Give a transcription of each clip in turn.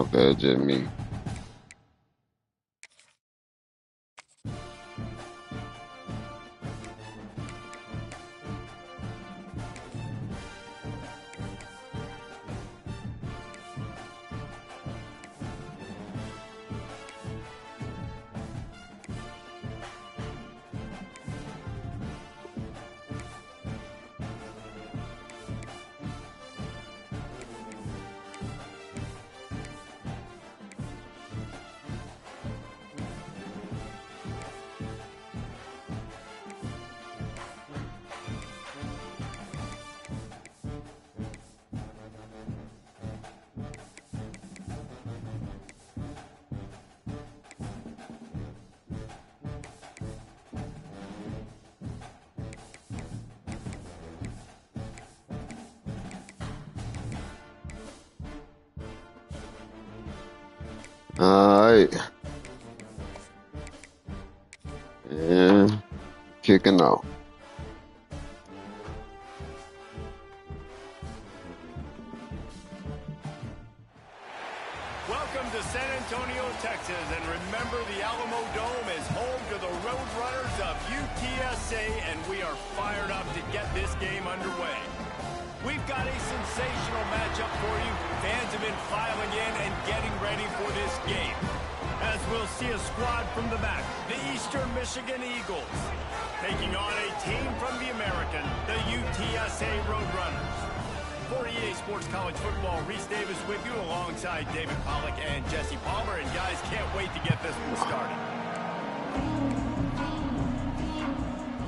Okay, it's just me. All right. And kicking off. Welcome to San Antonio, Texas, and remember the Alamo Dome is home to the Roadrunners of UTSA, and we are fired up to get this game underway. We've got a sensational matchup for you. Fans have been filing in and getting ready for this game. As we'll see a squad from the back, the Eastern Michigan Eagles, taking on a team from the American, the UTSA Roadrunners. For EA Sports College Football, Reese Davis with you alongside David Pollack and Jesse Palmer. And guys, can't wait to get this one started.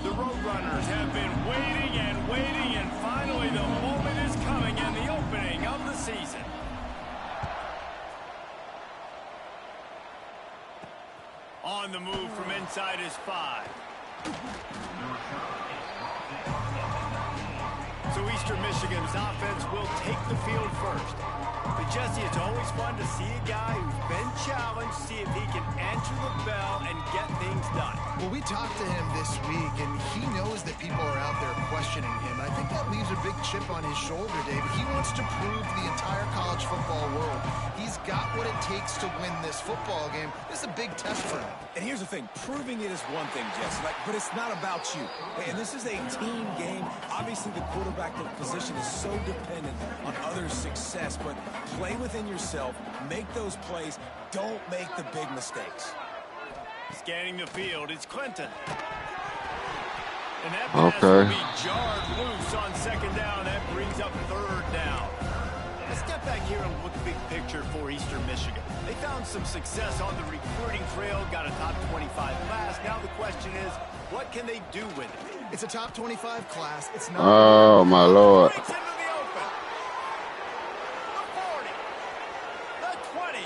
The Roadrunners have been waiting and waiting, and finally the moment is coming and the opening of the season. On the move from inside his 5. So Eastern Michigan's offense will take the field first. But Jesse, it's always fun to see a guy who's been challenged, see if he can answer the bell and get things done. Well, we talked to him this week, and he knows that people are out there questioning him. I think that leaves a big chip on his shoulder, David. He wants to prove to the entire college football world he's got what it takes to win this football game. This is a big test for him. And here's the thing, proving it is one thing, Jesse, but it's not about you. And this is a team game. Obviously, the quarterback position is so dependent on others' success, but play within yourself, make those plays, don't make the big mistakes. Scanning the field, it's Clinton. And that pass will be jarred loose on second down. That brings up third down. Let's step back here and look big picture for Eastern Michigan. They found some success on the recruiting trail, got a top 25 class. Now the question is, what can they do with it? It's a top 25 class. It's not. Oh, my Lord. Breaks into the open. The 40. The 20.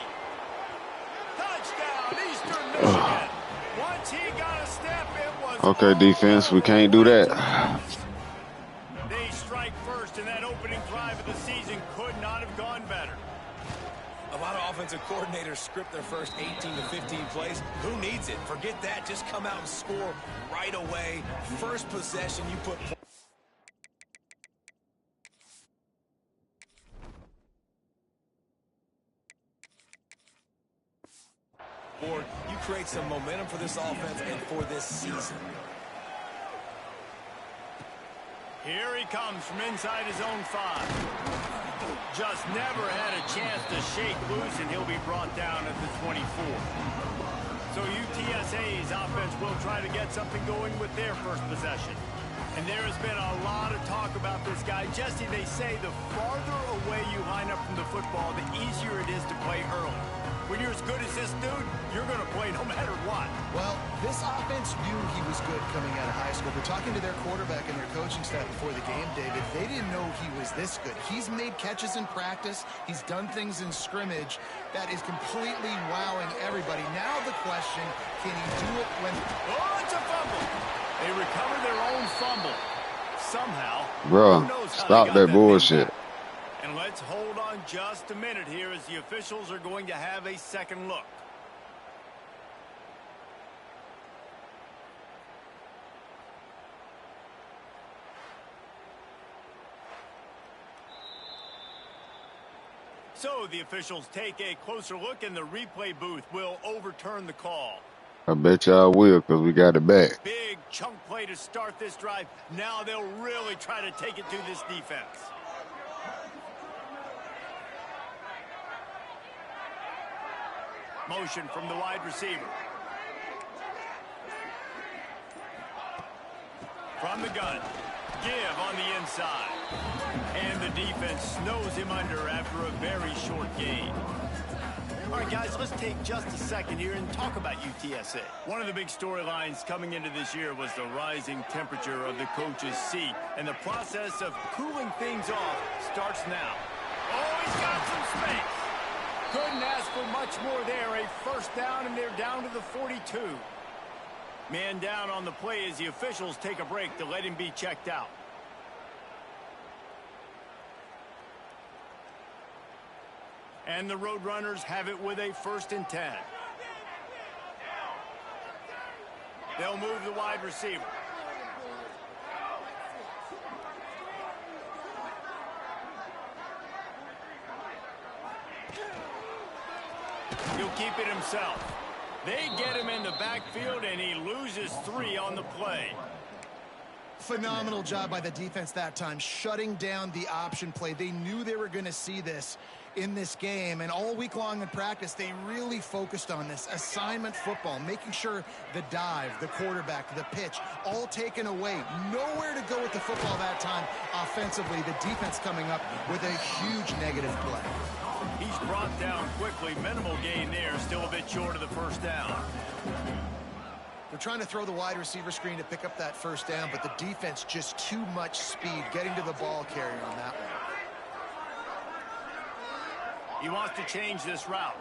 Touchdown, Eastern Michigan. Once he got a step, it was... Okay, defense, we can't do that. They strike first, and that opening drive of the season could not have gone better. A lot of offensive coordinators script their first 18 to 15 plays. Who needs it? Forget that. Just come out and score right away. First possession, you put... You create some momentum for this offense and for this season. Here he comes from inside his own 5. Just never had a chance to shake loose, and he'll be brought down at the 24. So UTSA's offense will try to get something going with their first possession. And there has been a lot of talk about this guy. Jesse, they say the farther away you line up from the football, the easier it is to play early. When you're as good as this dude, you're going to play no matter what. Well, this offense knew he was good coming out of high school. But talking to their quarterback and their coaching staff before the game, David, they didn't know he was this good. He's made catches in practice. He's done things in scrimmage that is completely wowing everybody. Now the question, can he do it when... Oh, it's a fumble. They recovered their own fumble. Somehow. Bro, stop that bullshit. And let's hold on just a minute here as the officials are going to have a second look. So the officials take a closer look, and the replay booth will overturn the call. I bet y'all will, because we got it back. Big chunk play to start this drive. Now they'll really try to take it to this defense. Motion from the wide receiver. From the gun. Give on the inside. And the defense snows him under after a very short gain. All right, guys, let's take just a second here and talk about UTSA. One of the big storylines coming into this year was the rising temperature of the coach's seat. And the process of cooling things off starts now. Oh, he's got some space. Couldn't ask for much more there. A first down, and they're down to the 42. Man down on the play as the officials take a break to let him be checked out. And the Roadrunners have it with a 1st and 10. They'll move the wide receiver. He'll keep it himself. They get him in the backfield, and he loses 3 on the play. Phenomenal job by the defense that time, shutting down the option play. They knew they were going to see this in this game, and all week long in practice, they really focused on this assignment football, making sure the dive, the quarterback, the pitch, all taken away. Nowhere to go with the football that time offensively. The defense coming up with a huge negative play. He's brought down quickly. Minimal gain there, still a bit short of the 1st down. They're trying to throw the wide receiver screen to pick up that 1st down, but the defense just too much speed getting to the ball carrier on that one. He wants to change this route.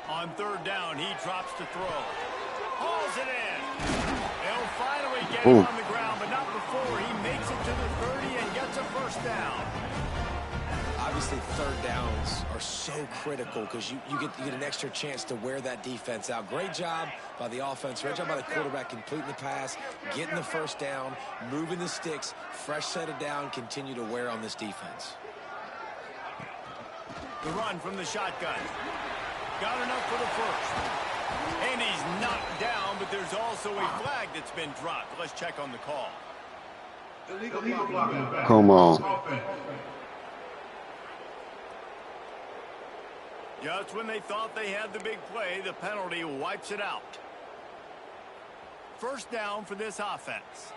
On 3rd down, he drops to throw. Hauls it in. They'll finally get him on the ground, but not before he makes it to the 30 and gets a 1st down. Obviously, 3rd downs are so critical because you get an extra chance to wear that defense out. Great job by the offense. Great job by the quarterback completing the pass, getting the 1st down, moving the sticks, fresh set of down, continue to wear on this defense. The run from the shotgun. Got enough for the 1st. And he's knocked down, but there's also a flag that's been dropped. Let's check on the call. Come on. Just when they thought they had the big play, the penalty wipes it out. 1st down for this offense.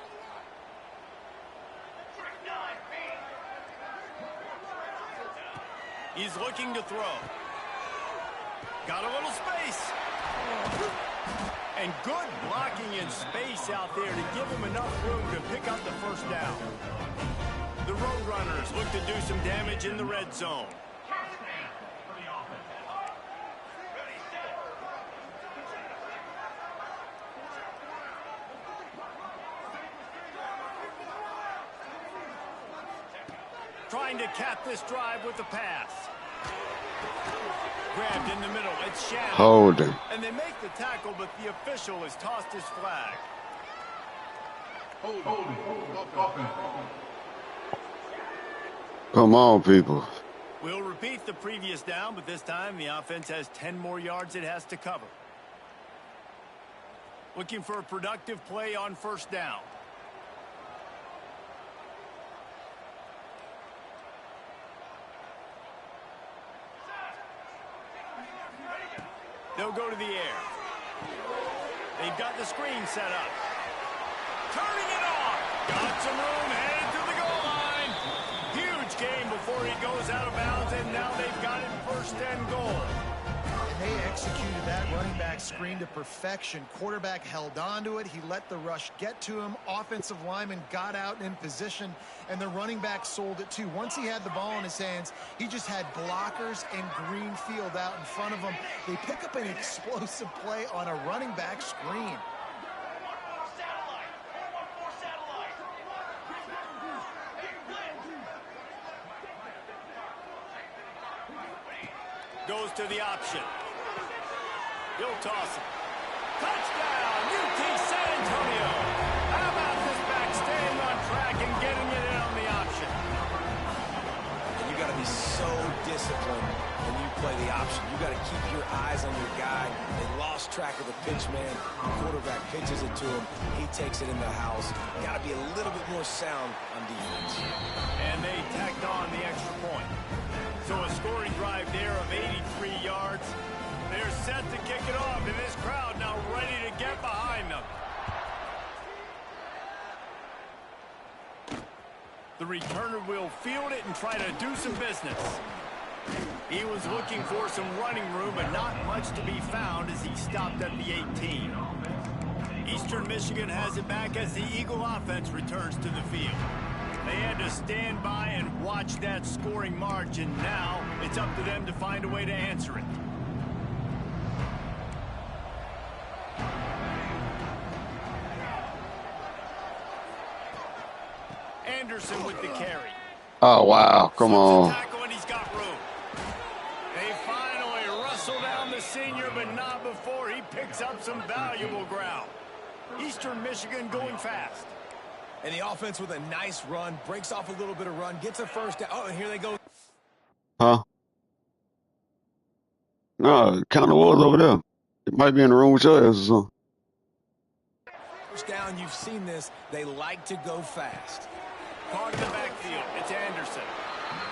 He's looking to throw. Got a little space. And good blocking in space out there to give him enough room to pick up the 1st down. The Roadrunners look to do some damage in the red zone. Trying to cap this drive with the pass. Grabbed in the middle. It's Shannon. Hold him. And they make the tackle, but the official has tossed his flag. Come on, people. We'll repeat the previous down, but this time the offense has 10 more yards it has to cover. Looking for a productive play on 1st down. They'll go to the air. They've got the screen set up. Turning it off. Got some room, headed to the goal line. Huge gain before he goes out of bounds, and now they've got it 1st and goal. They executed that running back screen to perfection. Quarterback held on to it. He let the rush get to him. Offensive lineman got out in position, and the running back sold it too. Once he had the ball in his hands, he just had blockers and green field out in front of him. They pick up an explosive play on a running back screen. Goes to the option. He'll toss it. Touchdown, UT San Antonio. How about this back staying on track and getting it in on the option? play the option. You got to keep your eyes on your guy. They lost track of the pitch, man. The quarterback pitches it to him. He takes it in the house. Got to be a little bit more sound on defense. And they tacked on the extra point. So a scoring drive there of 83 yards. They're set to kick it off, and this crowd now ready to get behind them. The returner will field it and try to do some business. He was looking for some running room, but not much to be found as he stopped at the 18. Eastern Michigan has it back as the Eagle offense returns to the field. They had to stand by and watch that scoring margin. Now it's up to them to find a way to answer it. Anderson with the carry. Oh, wow. Come on. Tackle and he's got room. They finally wrestle down the senior, but not before he picks up some valuable ground. Eastern Michigan going fast. And the offense with a nice run, breaks off a little bit of run, gets a first down. Oh, and here they go. Huh? No, it kind of was over there. It might be in the room with your ass or something. First down, you've seen this. They like to go fast. Caught in the backfield. It's Anderson.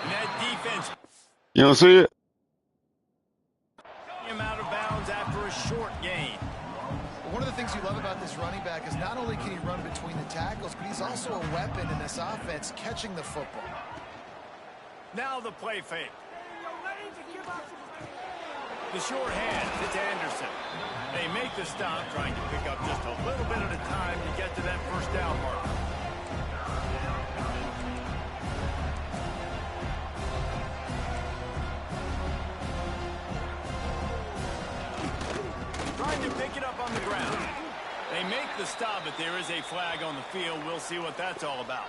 And that defense. You don't see it? Him out of bounds after a short gain. One of the things you love about this running back is not only can he run between the tackles, but he's also a weapon in this offense catching the football. Now the play fake. The short hand, it's Anderson. They make the stop, trying to pick up just a little bit at a time to get to that first down mark. Trying to pick it up on the ground. They make the stop, but there is a flag on the field. We'll see what that's all about.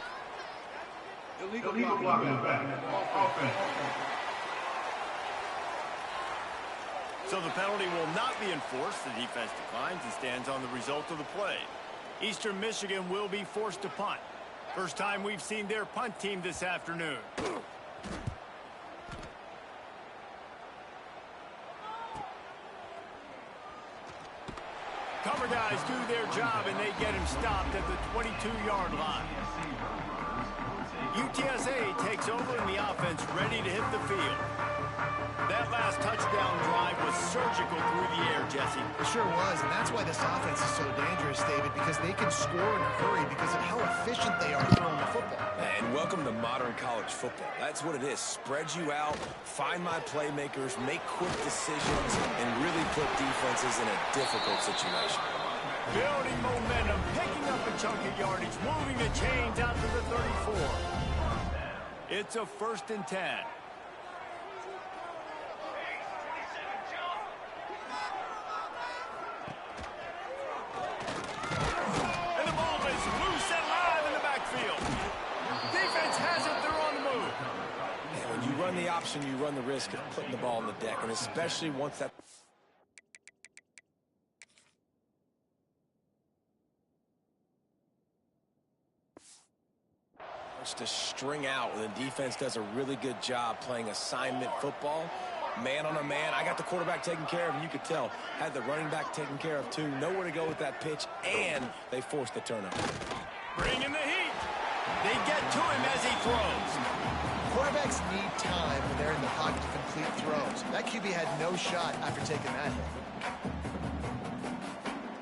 Illegal blocking back. Offense. So the penalty will not be enforced. The defense declines and stands on the result of the play. Eastern Michigan will be forced to punt. First time we've seen their punt team this afternoon. Cover guys do their job, and they get him stopped at the 22-yard line. UTSA takes over in the offense, ready to hit the field. That last touchdown drive was surgical through the air, Jesse. It sure was, and that's why this offense is so dangerous, David, because they can score in a hurry because of how efficient they are throwing the football. And welcome to modern college football. That's what it is. Spread you out, find my playmakers, make quick decisions, and really put defenses in a difficult situation. Building momentum, picking up a chunk of yardage, moving the chains out to the 34. It's a 1st and 10. And the ball is loose and live in the backfield. Defense has it, they're on the move. And when you run the option, you run the risk of putting the ball on the deck, and especially once that... to string out, and the defense does a really good job playing assignment football. Man on a man. I got the quarterback taken care of, and you could tell, had the running back taken care of too. Nowhere to go with that pitch, and they forced the turnover. Bring in the heat. They get to him as he throws. Quarterbacks need time when they're in the pocket to complete throws. That QB had no shot after taking that hit.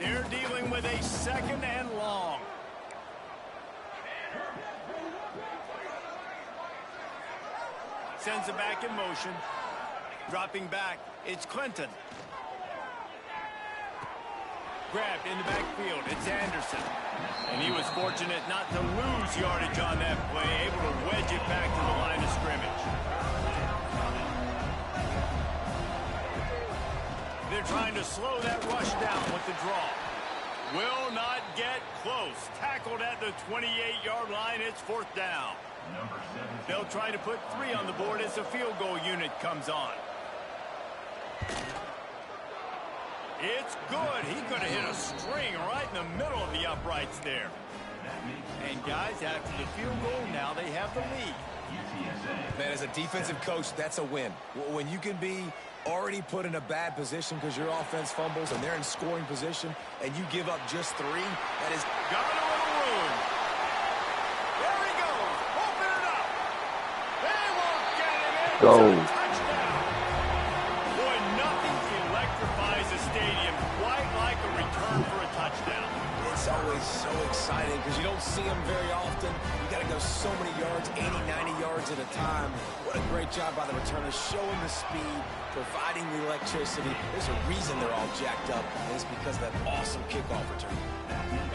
They're dealing with a 2nd and long. Sends it back in motion. Dropping back, it's Clinton. Grabbed in the backfield, it's Anderson. And he was fortunate not to lose yardage on that play, able to wedge it back to the line of scrimmage. They're trying to slow that rush down with the draw. Will not get close. Tackled at the 28-yard line, it's 4th down. They'll try to put 3 on the board as the field goal unit comes on. It's good. He could have hit a string right in the middle of the uprights there. And guys, after the field goal, now they have the lead. Man, as a defensive coach, that's a win. When you can be already put in a bad position because your offense fumbles and they're in scoring position and you give up just 3, that is... Got a little room. There he goes. Open it up. They won't get him in. Go. Touchdown. Boy, nothing electrifies a stadium quite like a return for a touchdown. It's always so exciting because you don't see them very often. You got to go so many yards, 80, 90 yards at a time. What a great job by the returners, showing the speed, providing the electricity. There's a reason they're all jacked up, and it's because of that awesome kickoff return.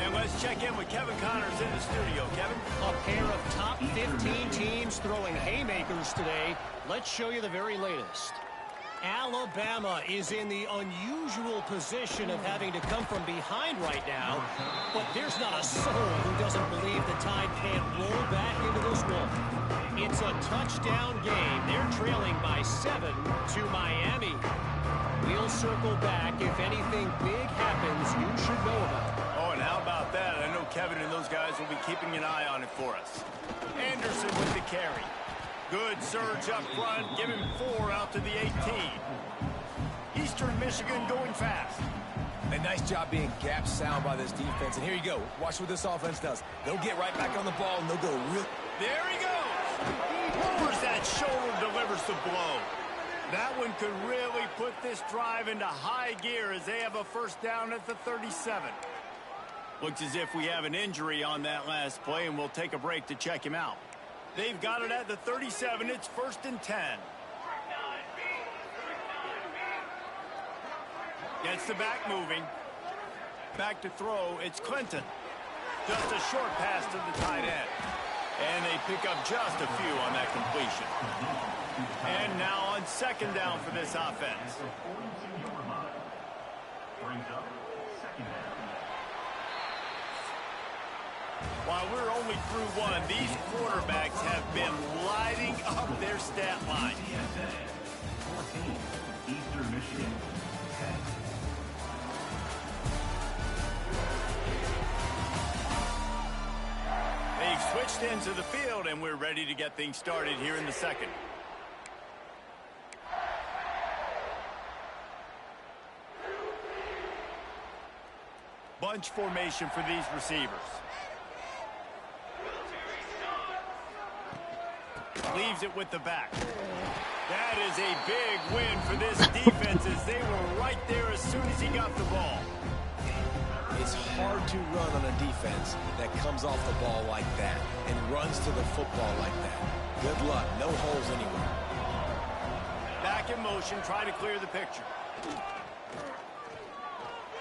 And let's check in with Kevin Connors in the studio. Kevin? A pair of top 15 teams throwing haymakers today. Let's show you the very latest. Alabama is in the unusual position of having to come from behind right now, but there's not a soul who doesn't believe the Tide can't roll back into this one. It's a touchdown game. They're trailing by 7 to Miami. We'll circle back. If anything big happens, you should know about it. Oh, and how about that? I know Kevin and those guys will be keeping an eye on it for us. Anderson with the carry. Good surge up front. Give him 4 out to the 18. Eastern Michigan going fast. A nice job being gap sound by this defense. And here you go. Watch what this offense does. They'll get right back on the ball, and they'll go real... There he goes. Lowers that shoulder, delivers the blow. That one could really put this drive into high gear as they have a first down at the 37. Looks as if we have an injury on that last play, and we'll take a break to check him out. They've got it at the 37. It's 1st and 10. Gets the back moving. Back to throw. It's Clinton. Just a short pass to the tight end. And they pick up just a few on that completion. And now on 2nd down for this offense. While we're only through 1, these quarterbacks have been lighting up their stat line. 14, Eastern Michigan. They've switched into the field, and we're ready to get things started here in the 2nd. Bunch formation for these receivers. Leaves it with the back. That is a big win for this defense as they were right there as soon as he got the ball. It's hard to run on a defense that comes off the ball like that and runs to the football like that. Good luck. No holes anywhere. Back in motion. Try to clear the picture.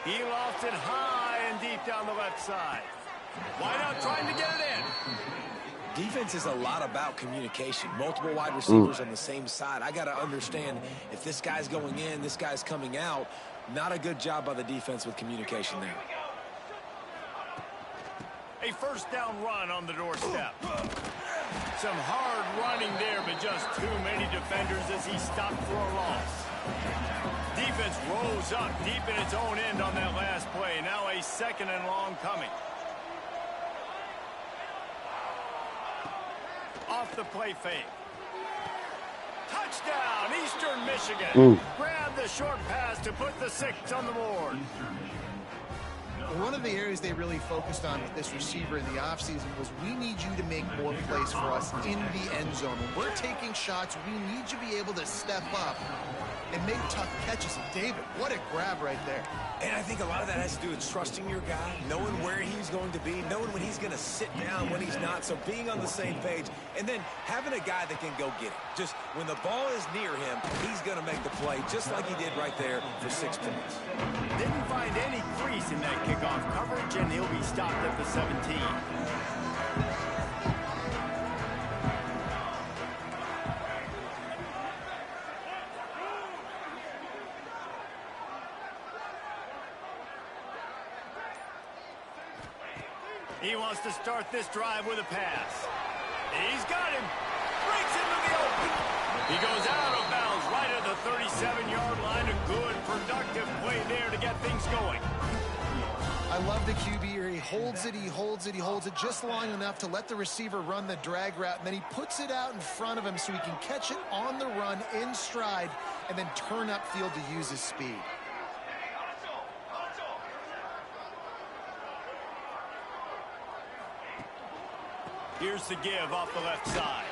He lofts it high and deep down the left side. Why not trying to get it in? Defense is a lot about communication. Multiple wide receivers on the same side. I got to understand if this guy's going in, this guy's coming out. Not a good job by the defense with communication there. A first down run on the doorstep. Some hard running there, but just too many defenders as he stopped for a loss. Defense rose up deep in its own end on that last play. Now a 2nd and long coming. Off the play fake. Touchdown, Eastern Michigan. Grab the short pass to put the 6 on the board. One of the areas they really focused on with this receiver in the offseason was we need you to make more plays for us in the end zone. When we're taking shots, we need you to be able to step up and make tough catches. And David, what a grab right there. And I think a lot of that has to do with trusting your guy, knowing where he's going to be, knowing when he's going to sit down, when he's not. So being on the same page, and then having a guy that can go get it. Just when the ball is near him, he's going to make the play, just like he did right there for 6 points. Didn't find any crease in that kickoff coverage, and he'll be stopped at the 17. He wants to start this drive with a pass. He's got him. Breaks into the open. He goes out of bounds right at the 37-yard line. A good, productive play there to get things going. I love the QB here. He holds it, he holds it, he holds it just long enough to let the receiver run the drag route, and then he puts it out in front of him so he can catch it on the run in stride and then turn upfield to use his speed. Here's the give off the left side.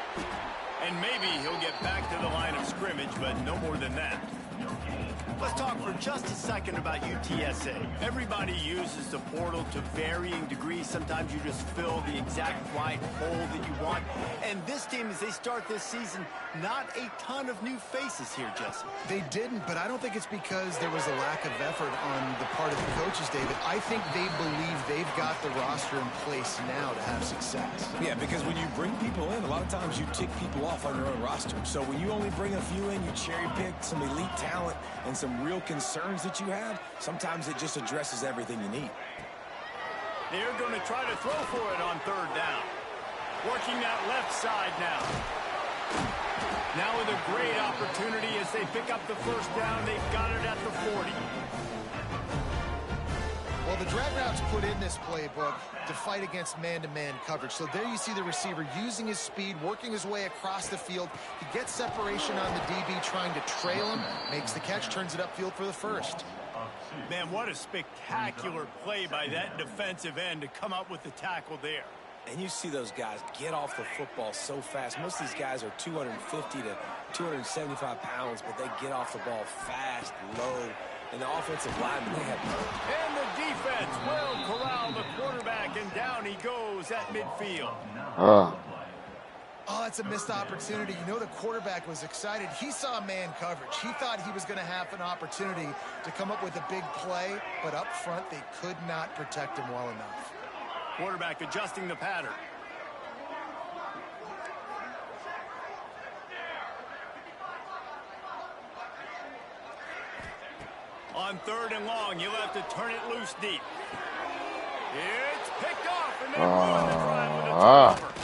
And maybe he'll get back to the line of scrimmage, but no more than that. Let's talk for just a second about UTSA. Everybody uses the portal to varying degrees. Sometimes you just fill the exact right hole that you want. And this team, as they start this season, not a ton of new faces here, Jesse. They didn't, but I don't think it's because there was a lack of effort on the part of the coaches, David. I think they believe they've got the roster in place now to have success. Yeah, because when you bring people in, a lot of times you tick people off on your own roster. So when you only bring a few in, you cherry pick some elite talent and some real concerns that you have, sometimes it just addresses everything you need. They're going to try to throw for it on third down. Working that left side now. Now with a great opportunity as they pick up the first down. They've got it at the 40. Well, the drag route's put in this playbook to fight against man-to-man coverage. So there you see the receiver using his speed, working his way across the field. He gets separation on the DB trying to trail him, makes the catch, turns it upfield for the first. Man, what a spectacular play by that defensive end to come up with the tackle there. And you see those guys get off the football so fast. Most of these guys are 250 to 275 pounds, but they get off the ball fast, low. And the offensive lineman, they have... And the defense will corral the quarterback, and down he goes at midfield. Oh, it's a missed opportunity. You know, the quarterback was excited. He saw man coverage. He thought he was going to have an opportunity to come up with a big play, but up front, they could not protect him well enough. Quarterback adjusting the pattern. On third and long, you'll have to turn it loose deep. It's picked off, and they ruin the drive with a turnover.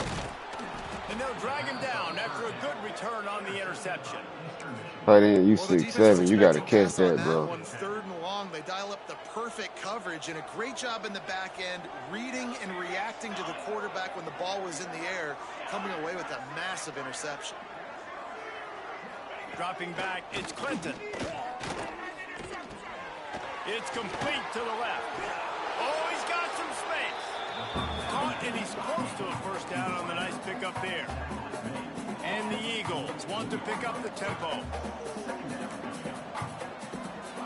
And they'll drag him down after a good return on the interception. Tight end, you 6'7", you got to catch that, bro. On third and long, they dial up the perfect coverage and a great job in the back end, reading and reacting to the quarterback when the ball was in the air, coming away with a massive interception. Dropping back, it's Clinton. It's complete to the left. Oh, he's got some space. Caught, and he's close to a first down on the nice pickup there. And the Eagles want to pick up the tempo.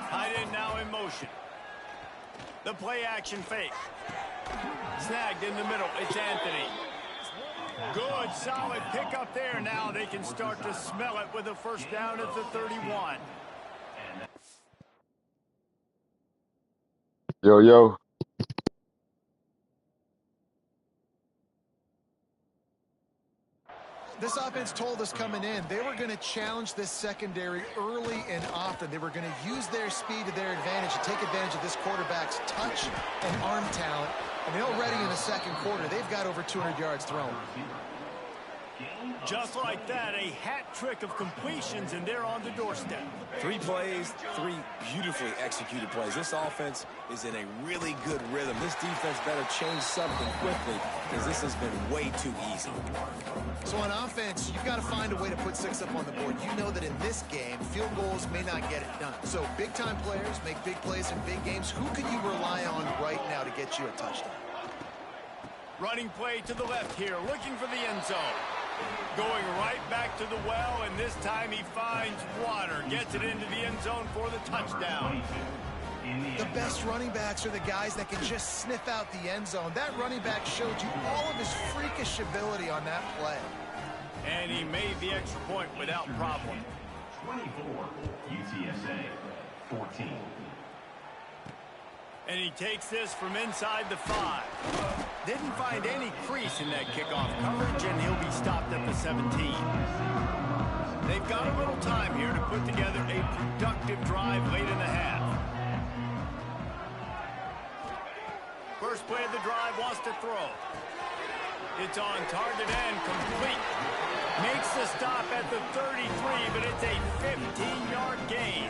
Tight end now in motion. The play action fake. Snagged in the middle. It's Anthony. Good, solid pickup there. Now they can start to smell it with a first down at the 31. Yo. This offense told us coming in they were going to challenge this secondary early and often. They were going to use their speed to their advantage and take advantage of this quarterback's touch and arm talent. And already in the second quarter, they've got over 200 yards thrown. Just like that, a hat trick of completions, and they're on the doorstep. 3 plays, 3 beautifully executed plays. This offense is in a really good rhythm. This defense better change something quickly because this has been way too easy. So on offense, you've got to find a way to put 6 up on the board. You know that in this game, field goals may not get it done. So big-time players make big plays in big games. Who can you rely on right now to get you a touchdown? Running play to the left here, looking for the end zone. Going right back to the well, and this time he finds water. Gets it into the end zone for the touchdown. The best running backs are the guys that can just sniff out the end zone. That running back showed you all of his freakish ability on that play. And he made the extra point without problem. 24, UTSA, 14. And he takes this from inside the 5. Didn't find any crease in that kickoff coverage, and he'll be stopped at the 17. They've got a little time here to put together a productive drive late in the half. First play of the drive, wants to throw. It's on target and complete. Makes the stop at the 33, but it's a 15-yard gain.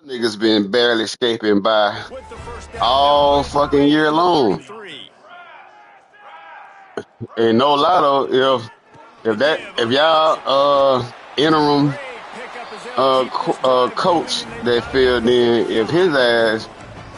Niggas been barely escaping by With the first down now, all it's fucking Brady year to the long. 33. And no lie though, The give if on the y'all option. interim Great pickup as they'll keep this drive moving, coach and they've that got it to filled the in, if 45. his ass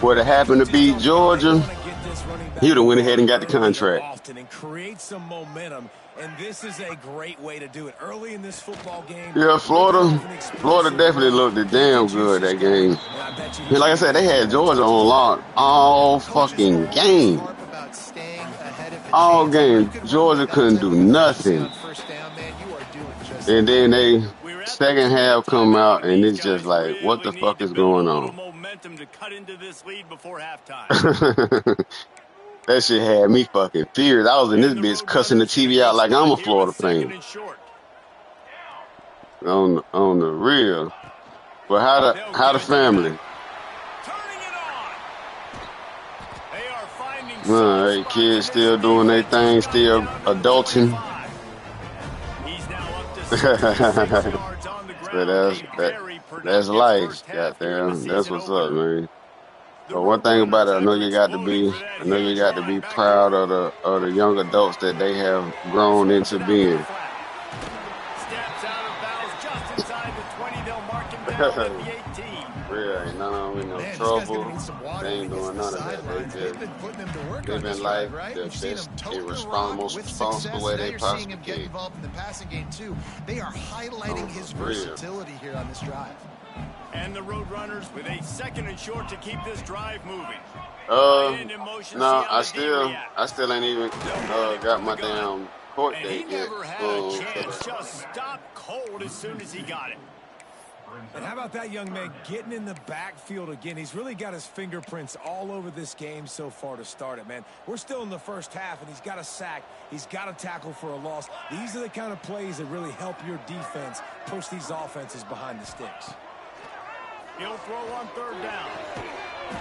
would have happened to Just beat they Georgia, want to get this running he back would have the went ball ahead and got the early and contract. often and create some momentum. And this is a great way to do it. Early in this football game, Yeah, ripping off Florida, an Florida explosive definitely run, looked get the damn good juices that going, game. and I bet you And he's like I going to said, get a they few had more Georgia touches on as well. lock all Coaches fucking always game. harp about staying ahead if it All changes. When you game. can run with Georgia that couldn't type do of efficiency nothing. on first down, man, you are doing just And that. then they We're at the second 2-minute half come timeout, out and and these it's just guys like, what really the need fuck to is build a going little on? momentum to cut into this lead before halftime. That shit had me fucking furious. I was in this And the bitch Road cussing the Runners get a TV good out like I'm start a here with Florida second fan and short. on the real. But They'll how give the it to the back. family? Turning it on. They are finding soft Hey, spots in kids this still doing their defense. He's thing, got it still down to the adulting. 45. He's now up to 66 So yards on the ground. A very that's productive life. first half here in the Goddamn, that's season what's up, opener. man. The But one Road thing about Runners, it, after exploding for that I know you huge got to run, be back to proud work. of the young adults that they have grown Swings into it out to the being. flat. Steps out of bounds just inside the 20. They'll mark him down at the 18. Real, ain't none of them in no Man, these guys going to trouble. need some They water when he ain't gets to doing the none of that. They sidelines. They've just been putting him to work on living this drive, life right? the We've seen him best tote the rock irresponsible with responsible success. way Now they you're seeing him possibly get can. involved in the passing game, too. They are highlighting his For real. versatility here on this drive. And the Road Runners with a second and short to keep this drive moving. Tight end in motion, see No, how the D I reacts. still ain't even They'll run him got from the my gun. damn court And he date yet. never had a For chance. Just stopped cold as soon as he got it. And how about that young man getting in the backfield again? He's really got his fingerprints all over this game so far to start it, man. We're still in the first half, and he's got a sack. He's got a tackle for a loss. These are the kind of plays that really help your defense push these offenses behind the sticks. He'll throw on third down.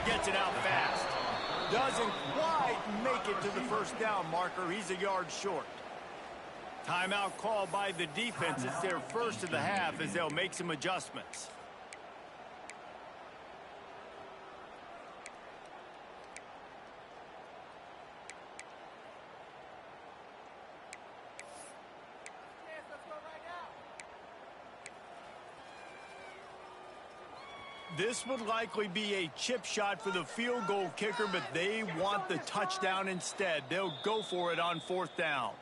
Gets it out fast. Doesn't quite make it to the first down marker. He's a yard short. Timeout called by the defense. It's their first of the half as they'll make some adjustments. This would likely be a chip shot for the field goal kicker, but they want the touchdown instead. They'll go for it on fourth down.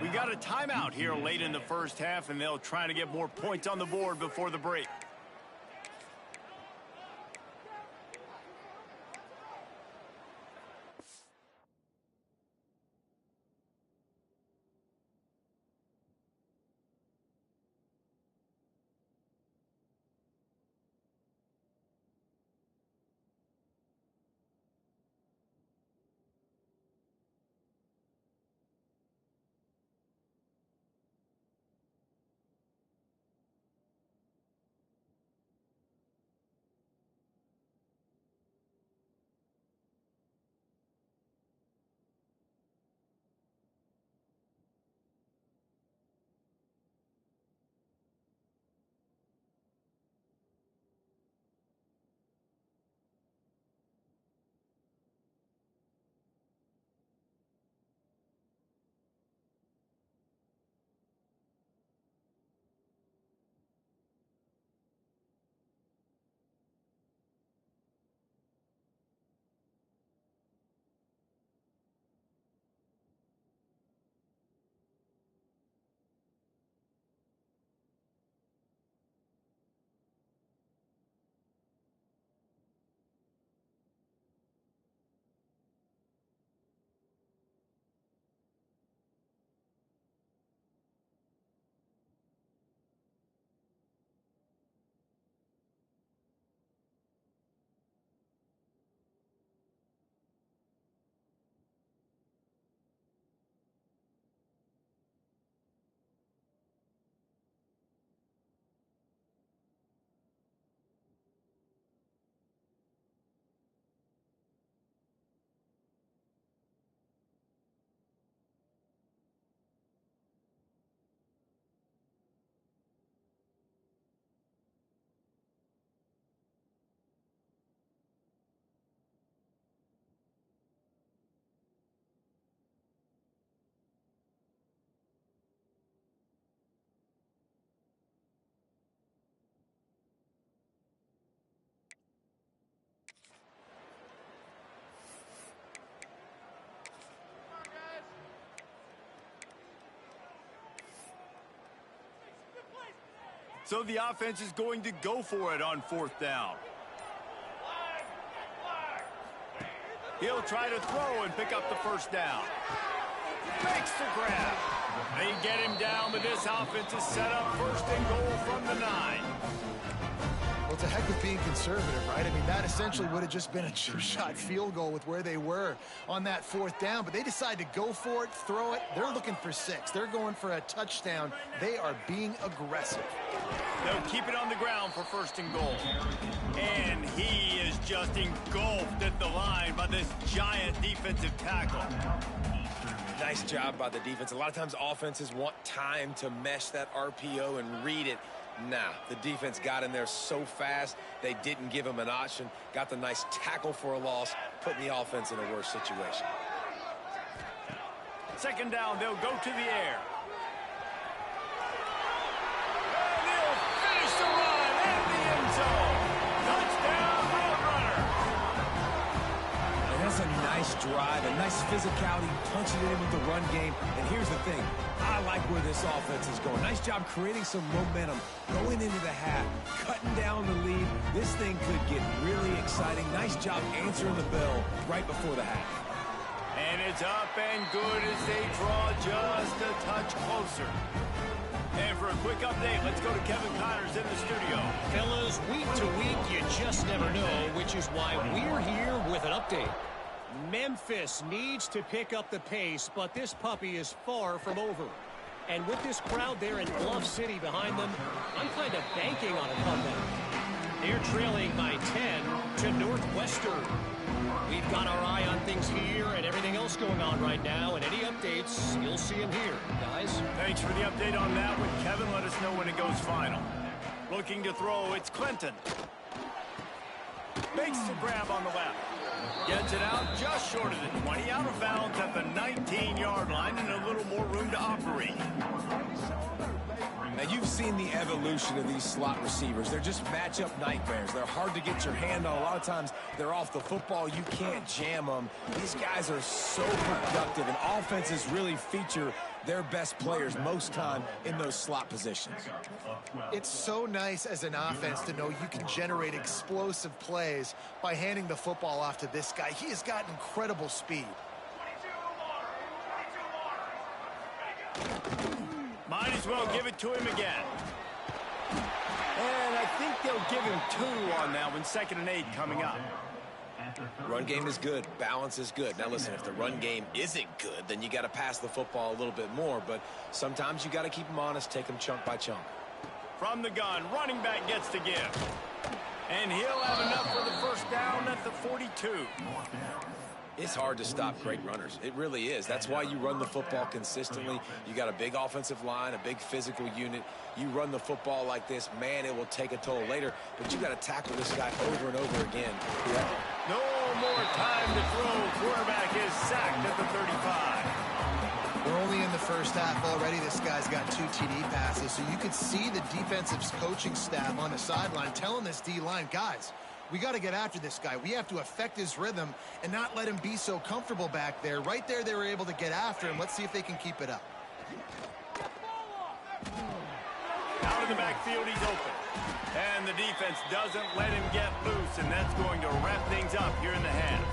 We got a timeout here late in the first half, and they'll try to get more points on the board before the break. So the offense is going to go for it on 4th down. He'll try to throw and pick up the 1st down. Makes the grab. They get him down, but this offense is set up 1st and goal from the 9. Well, it's a heck of being conservative, right? I mean, that essentially would have just been a two-shot field goal with where they were on that 4th down, but they decide to go for it, throw it. They're looking for 6. They're going for a touchdown. They are being aggressive. They'll keep it on the ground for 1st and goal. And he is just engulfed at the line by this giant defensive tackle. Nice job by the defense. A lot of times offenses want time to mesh that RPO and read it. Nah, the defense got in there so fast, they didn't give him an option. Got the nice tackle for a loss, putting the offense in a worse situation. 2nd down, they'll go to the air. And they'll finish the run in the end zone. Touchdown, Roadrunner. And that's a nice drive, a nice physicality, punching it in with the run game. And here's the thing. I like where this offense is going. Nice job creating some momentum, going into the half, cutting down the lead. This thing could get really exciting. Nice job answering the bell right before the half. And it's up and good as they draw just a touch closer. And for a quick update, let's go to Kevin Connors in the studio. Fellas, week to week, you just never know, which is why we're here with an update. Memphis needs to pick up the pace, but this puppy is far from over. And with this crowd there in Bluff City behind them, I'm kind of banking on a comeback. They're trailing by 10 to Northwestern. We've got our eye on things here and everything else going on right now, and any updates, you'll see them here, guys. Thanks for the update on that one, Kevin. Let us know when it goes final. Looking to throw, it's Clinton. Makes the grab on the left. Gets it out just short of the 20, out of bounds at the 19-yard line, and a little more room to operate. Now, you've seen the evolution of these slot receivers. They're just matchup nightmares. They're hard to get your hand on. A lot of times, they're off the football. You can't jam them. These guys are so productive, and offenses really feature their best players most time in those slot positions. It's so nice as an offense to know you can generate explosive plays by handing the football off to this guy. He has got incredible speed. Might as well give it to him again. And I think they'll give him 2 on that one. 2nd and 8 coming up. Run game is good. Balance is good. Now, listen, if the run game isn't good, then you got to pass the football a little bit more. But sometimes you got to keep them honest, take them chunk by chunk. From the gun, running back gets to give. And he'll have enough for the 1st down at the 42. It's hard to stop great runners. It really is. That's why you run the football consistently. You got a big offensive line, a big physical unit. You run the football like this, man, it will take a toll later. But you got to tackle this guy over and over again. Yeah. No more time to throw. Quarterback is sacked at the 35. We're only in the 1st half already. This guy's got 2 TD passes. So you could see the defensive coaching staff on the sideline telling this D-line, guys, we got to get after this guy. We have to affect his rhythm and not let him be so comfortable back there. Right there, they were able to get after him. Let's see if they can keep it up. Out of the backfield, he's open. And the defense doesn't let him get loose, and that's going to wrap things up here in the half.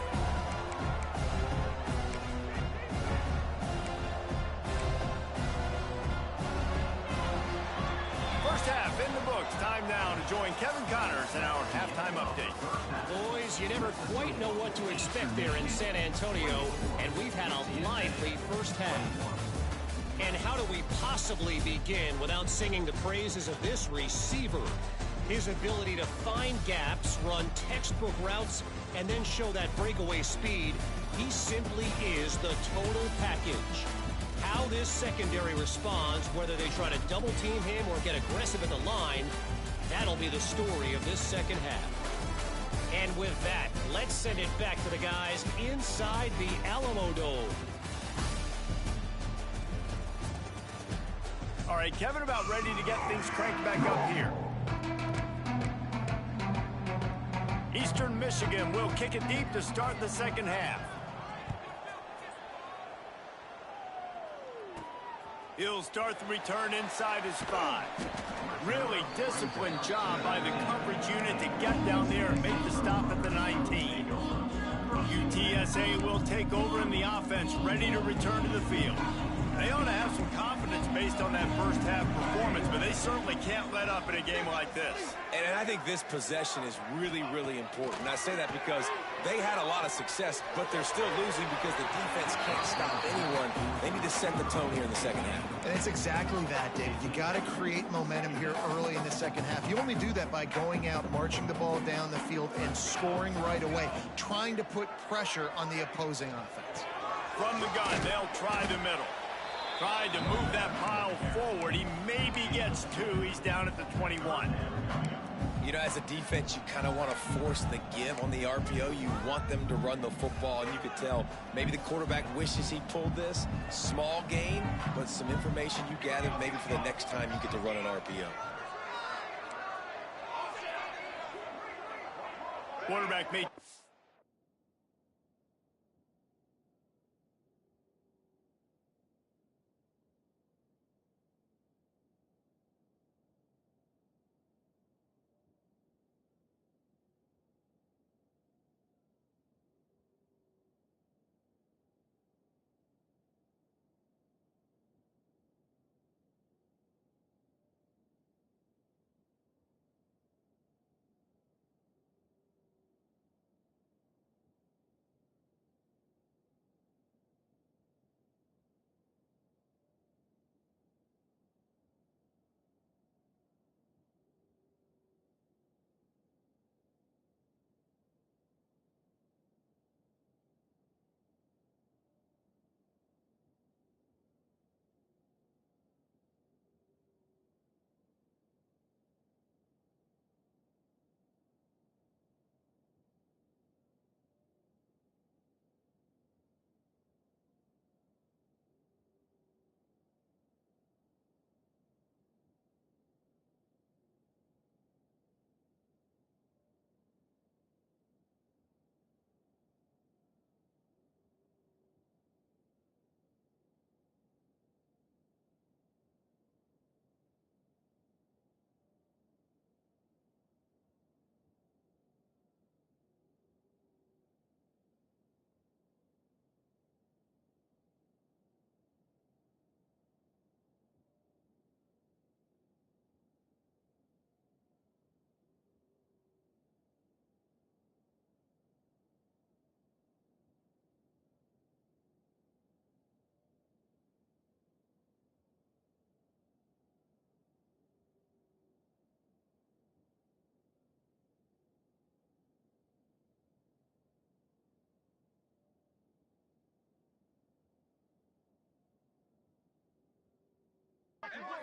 First half in the books. Time now to join Kevin Connors in our halftime update. Boys, you never quite know what to expect there in San Antonio, and we've had a lively first half. And how do we possibly begin without singing the praises of this receiver? His ability to find gaps, run textbook routes, and then show that breakaway speed. He simply is the total package. How this secondary responds, whether they try to double team him or get aggressive at the line, that'll be the story of this second half. And with that, let's send it back to the guys inside the Alamo Dome. All right, Kevin, about ready to get things cranked back up here. Eastern Michigan will kick it deep to start the second half. He'll start the return inside his 5. Really disciplined job by the coverage unit to get down there and make the stop at the 19. UTSA will take over in the offense, ready to return to the field. They ought to have some confidence based on that first half performance, but they certainly can't let up in a game like this. And I think this possession is really, really important. And I say that because they had a lot of success, but they're still losing because the defense can't stop anyone. They need to set the tone here in the second half. And it's exactly that, David. You got to create momentum here early in the second half. You only do that by going out, marching the ball down the field, and scoring right away, trying to put pressure on the opposing offense. From the gun, they'll try the middle. Tried to move that pile forward. He maybe gets 2. He's down at the 21. You know, as a defense, you kind of want to force the give on the RPO. You want them to run the football, and you could tell maybe the quarterback wishes he pulled this. Small gain, but some information you gathered maybe for the next time you get to run an RPO. Quarterback made...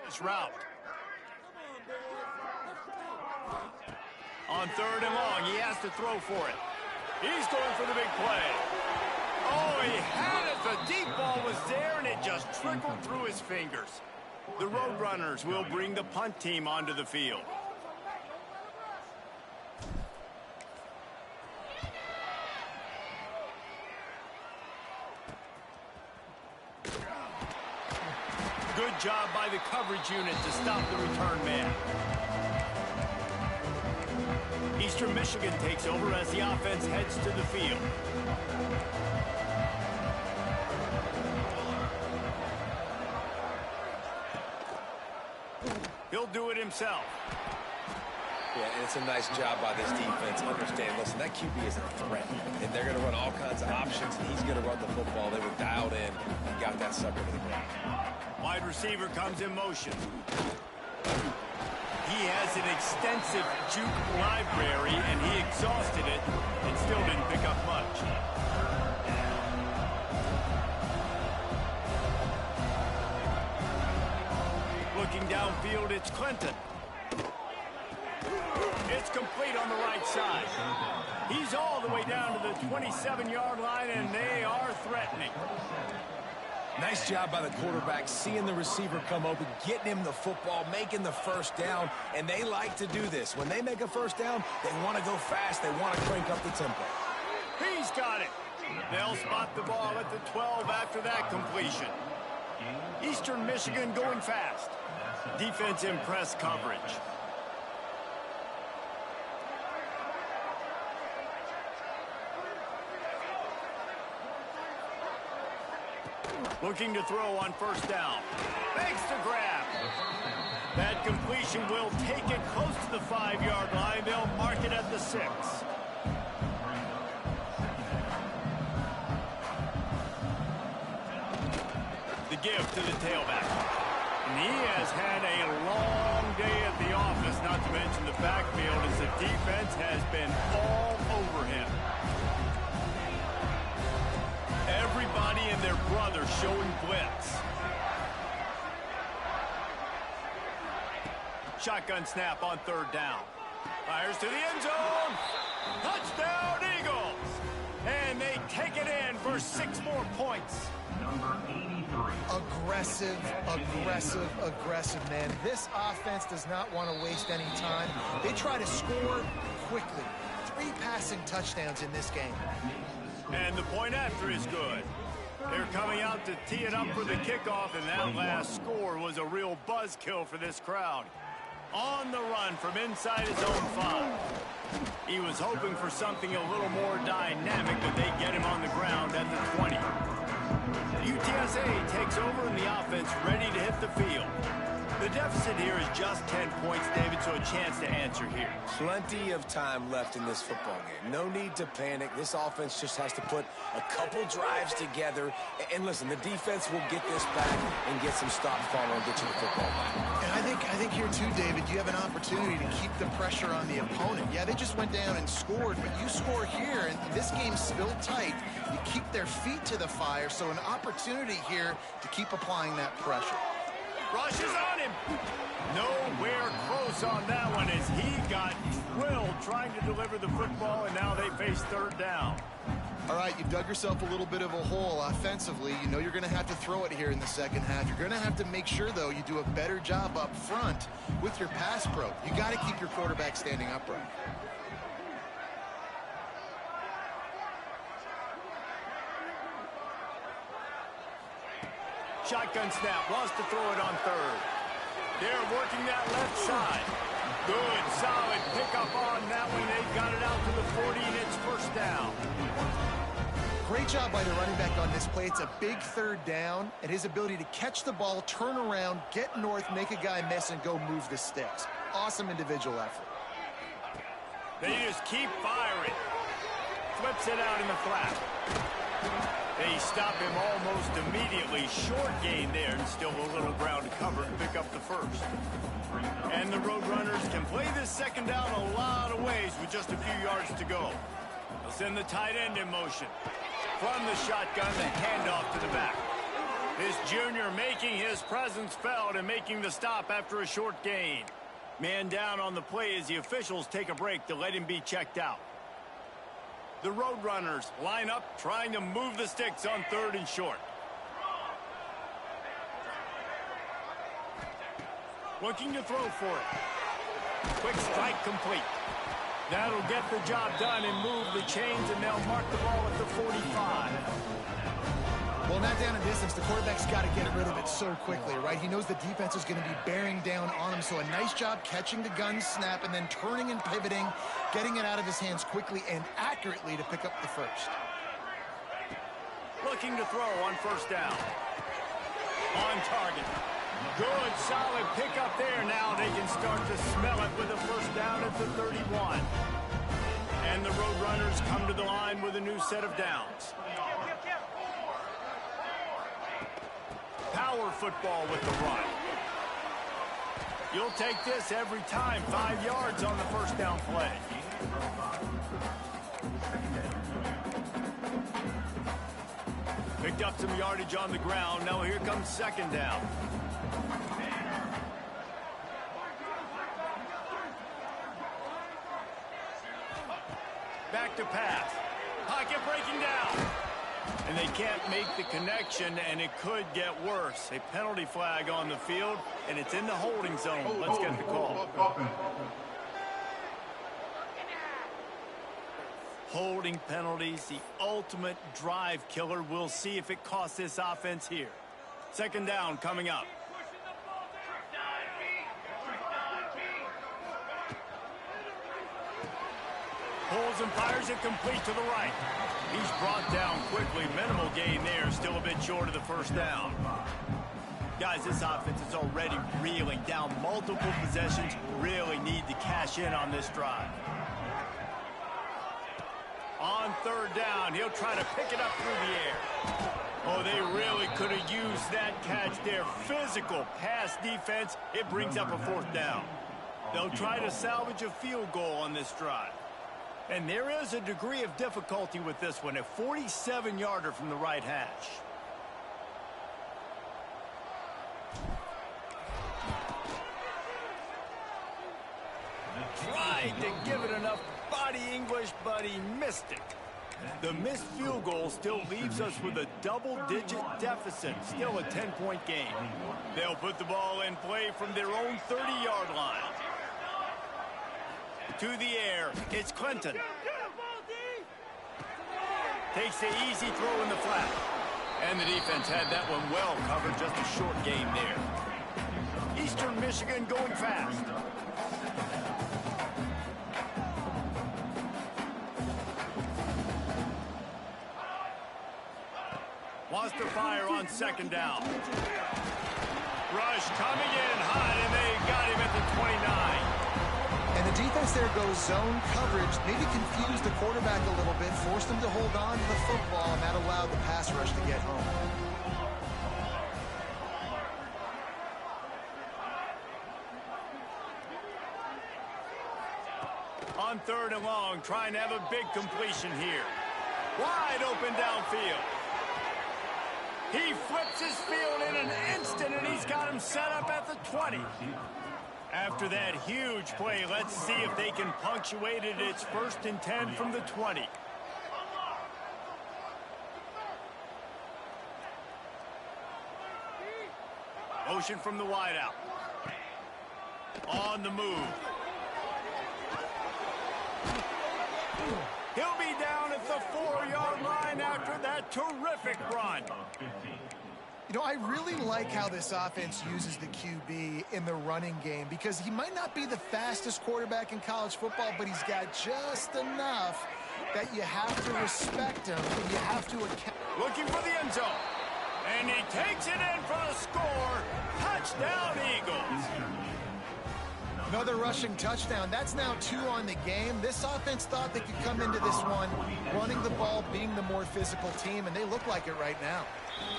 this route. On 3rd and long, he has to throw for it. He's going for the big play. Oh, he had it. The deep ball was there, and it just trickled through his fingers. The Roadrunners will bring the punt team onto the field. Good job by the coverage unit to stop the return man. Eastern Michigan takes over as the offense heads to the field. He'll do it himself. Yeah, and it's a nice job by this defense. Understand, listen, that QB is a threat. And they're going to run all kinds of options, and he's going to run the football. They were dialed in and got that sucker to the ground. Wide receiver comes in motion. He has an extensive juke library, and he exhausted it and still didn't pick up much. Looking downfield, it's Clinton. It's complete on the right side. He's all the way down to the 27-yard line, and they are threatening. Nice job by the quarterback, seeing the receiver come open, getting him the football, making the first down, and they like to do this. When they make a first down, they want to go fast. They want to crank up the tempo. He's got it. They'll spot the ball at the 12 after that completion. Eastern Michigan going fast. Defense in press coverage. Looking to throw on first down. Makes the grab. That completion will take it close to the 5-yard line. They'll mark it at the 6. The give to the tailback. And he has had a long day at the office, not to mention the backfield, as the defense has been all over him. Everybody and their brother showing blitz. Shotgun snap on third down. Fires to the end zone. Touchdown, Eagles. And they take it in for 6 more points. Number 83. Aggressive, man. This offense does not want to waste any time. They try to score quickly. 3 passing touchdowns in this game. And the point after is good. They're coming out to tee it up for the kickoff, and that last score was a real buzzkill for this crowd. On the run from inside his own 5. He was hoping for something a little more dynamic, but they get him on the ground at the 20. UTSA takes over in the offense, ready to hit the field. The deficit here is just 10 points, David, so a chance to answer here. Plenty of time left in this football game. No need to panic. This offense just has to put a couple drives together. And listen, the defense will get this back and get some stops following and get you the football back. And I think here too, David, you have an opportunity to keep the pressure on the opponent. Yeah, they just went down and scored, but you score here, and this game's still tight. You keep their feet to the fire, so an opportunity here to keep applying that pressure. Rushes on him. Nowhere close on that one as he got drilled trying to deliver the football, and now they face third down. All right, you dug yourself a little bit of a hole offensively. You know you're going to have to throw it here in the second half. You're going to have to make sure, though, you do a better job up front with your pass pro. You got to keep your quarterback standing upright. Shotgun snap, wants to throw it on third. They're working that left side. Good, solid pickup on that one. They got it out to the 40, and it's first down. Great job by the running back on this play. It's a big third down, and his ability to catch the ball, turn around, get north, make a guy miss, and go move the sticks. Awesome individual effort. They just keep firing. Flips it out in the flat. They stop him almost immediately. Short gain there, and still a little ground to cover and pick up the first. And the Roadrunners can play this second down a lot of ways with just a few yards to go. They'll send the tight end in motion. From the shotgun, the handoff to the back. This junior making his presence felt and making the stop after a short gain. Man down on the play as the officials take a break to let him be checked out. The Roadrunners line up, trying to move the sticks on third and short. Looking to throw for it. Quick strike complete. That'll get the job done and move the chains, and they'll mark the ball at the 45. Well, not down in distance. The quarterback's got to get rid of it so quickly, right? He knows the defense is going to be bearing down on him, so a nice job catching the gun snap and then turning and pivoting, getting it out of his hands quickly and accurately to pick up the first. Looking to throw on first down. On target. Good, solid pickup there. Now they can start to smell it with a first down at the 31. And the Roadrunners come to the line with a new set of downs. Power football with the run. You'll take this every time. 5 yards on the first down play. Picked up some yardage on the ground. Now here comes second down. Back to pass. Pocket breaking down. And they can't make the connection, and it could get worse. A penalty flag on the field, and it's in the holding zone. Let's get the call. Holding penalties, the ultimate drive killer. We'll see if it costs this offense here. Second down coming up. Pulls and fires it complete to the right. He's brought down quickly. Minimal gain there. Still a bit short of the first down. Guys, this offense is already reeling down multiple possessions. Really need to cash in on this drive. On third down, he'll try to pick it up through the air. Oh, they really could have used that catch there. Physical pass defense. It brings up a fourth down. They'll try to salvage a field goal on this drive. And there is a degree of difficulty with this one. A 47-yarder from the right hash. Tried to give it enough body English, but he missed it. The missed field goal still leaves us with a double-digit deficit. Still a 10-point game. They'll put the ball in play from their own 30-yard line. To the air, it's Clinton. Takes the easy throw in the flat. And the defense had that one well covered. Just a short game there. Eastern Michigan going fast. Wants to fire on second down. Rush coming in hot, and they got him at the 29. And the defense there goes zone coverage, maybe confused the quarterback a little bit, forced him to hold on to the football, and that allowed the pass rush to get home. On third and long, trying to have a big completion here. Wide open downfield. He flips his field in an instant, and he's got him set up at the 20. After that huge play, let's see if they can punctuate it. It's 1st and 10 from the 20. Motion from the wideout. On the move. He'll be down at the 4-yard line after that terrific run. You know, I really like how this offense uses the QB in the running game because he might not be the fastest quarterback in college football, but he's got just enough that you have to respect him and you have to account. Looking for the end zone. And he takes it in for the score. Touchdown, Eagles. Another rushing touchdown. That's now 2 on the game. This offense thought they could come into this one running the ball, being the more physical team, and they look like it right now.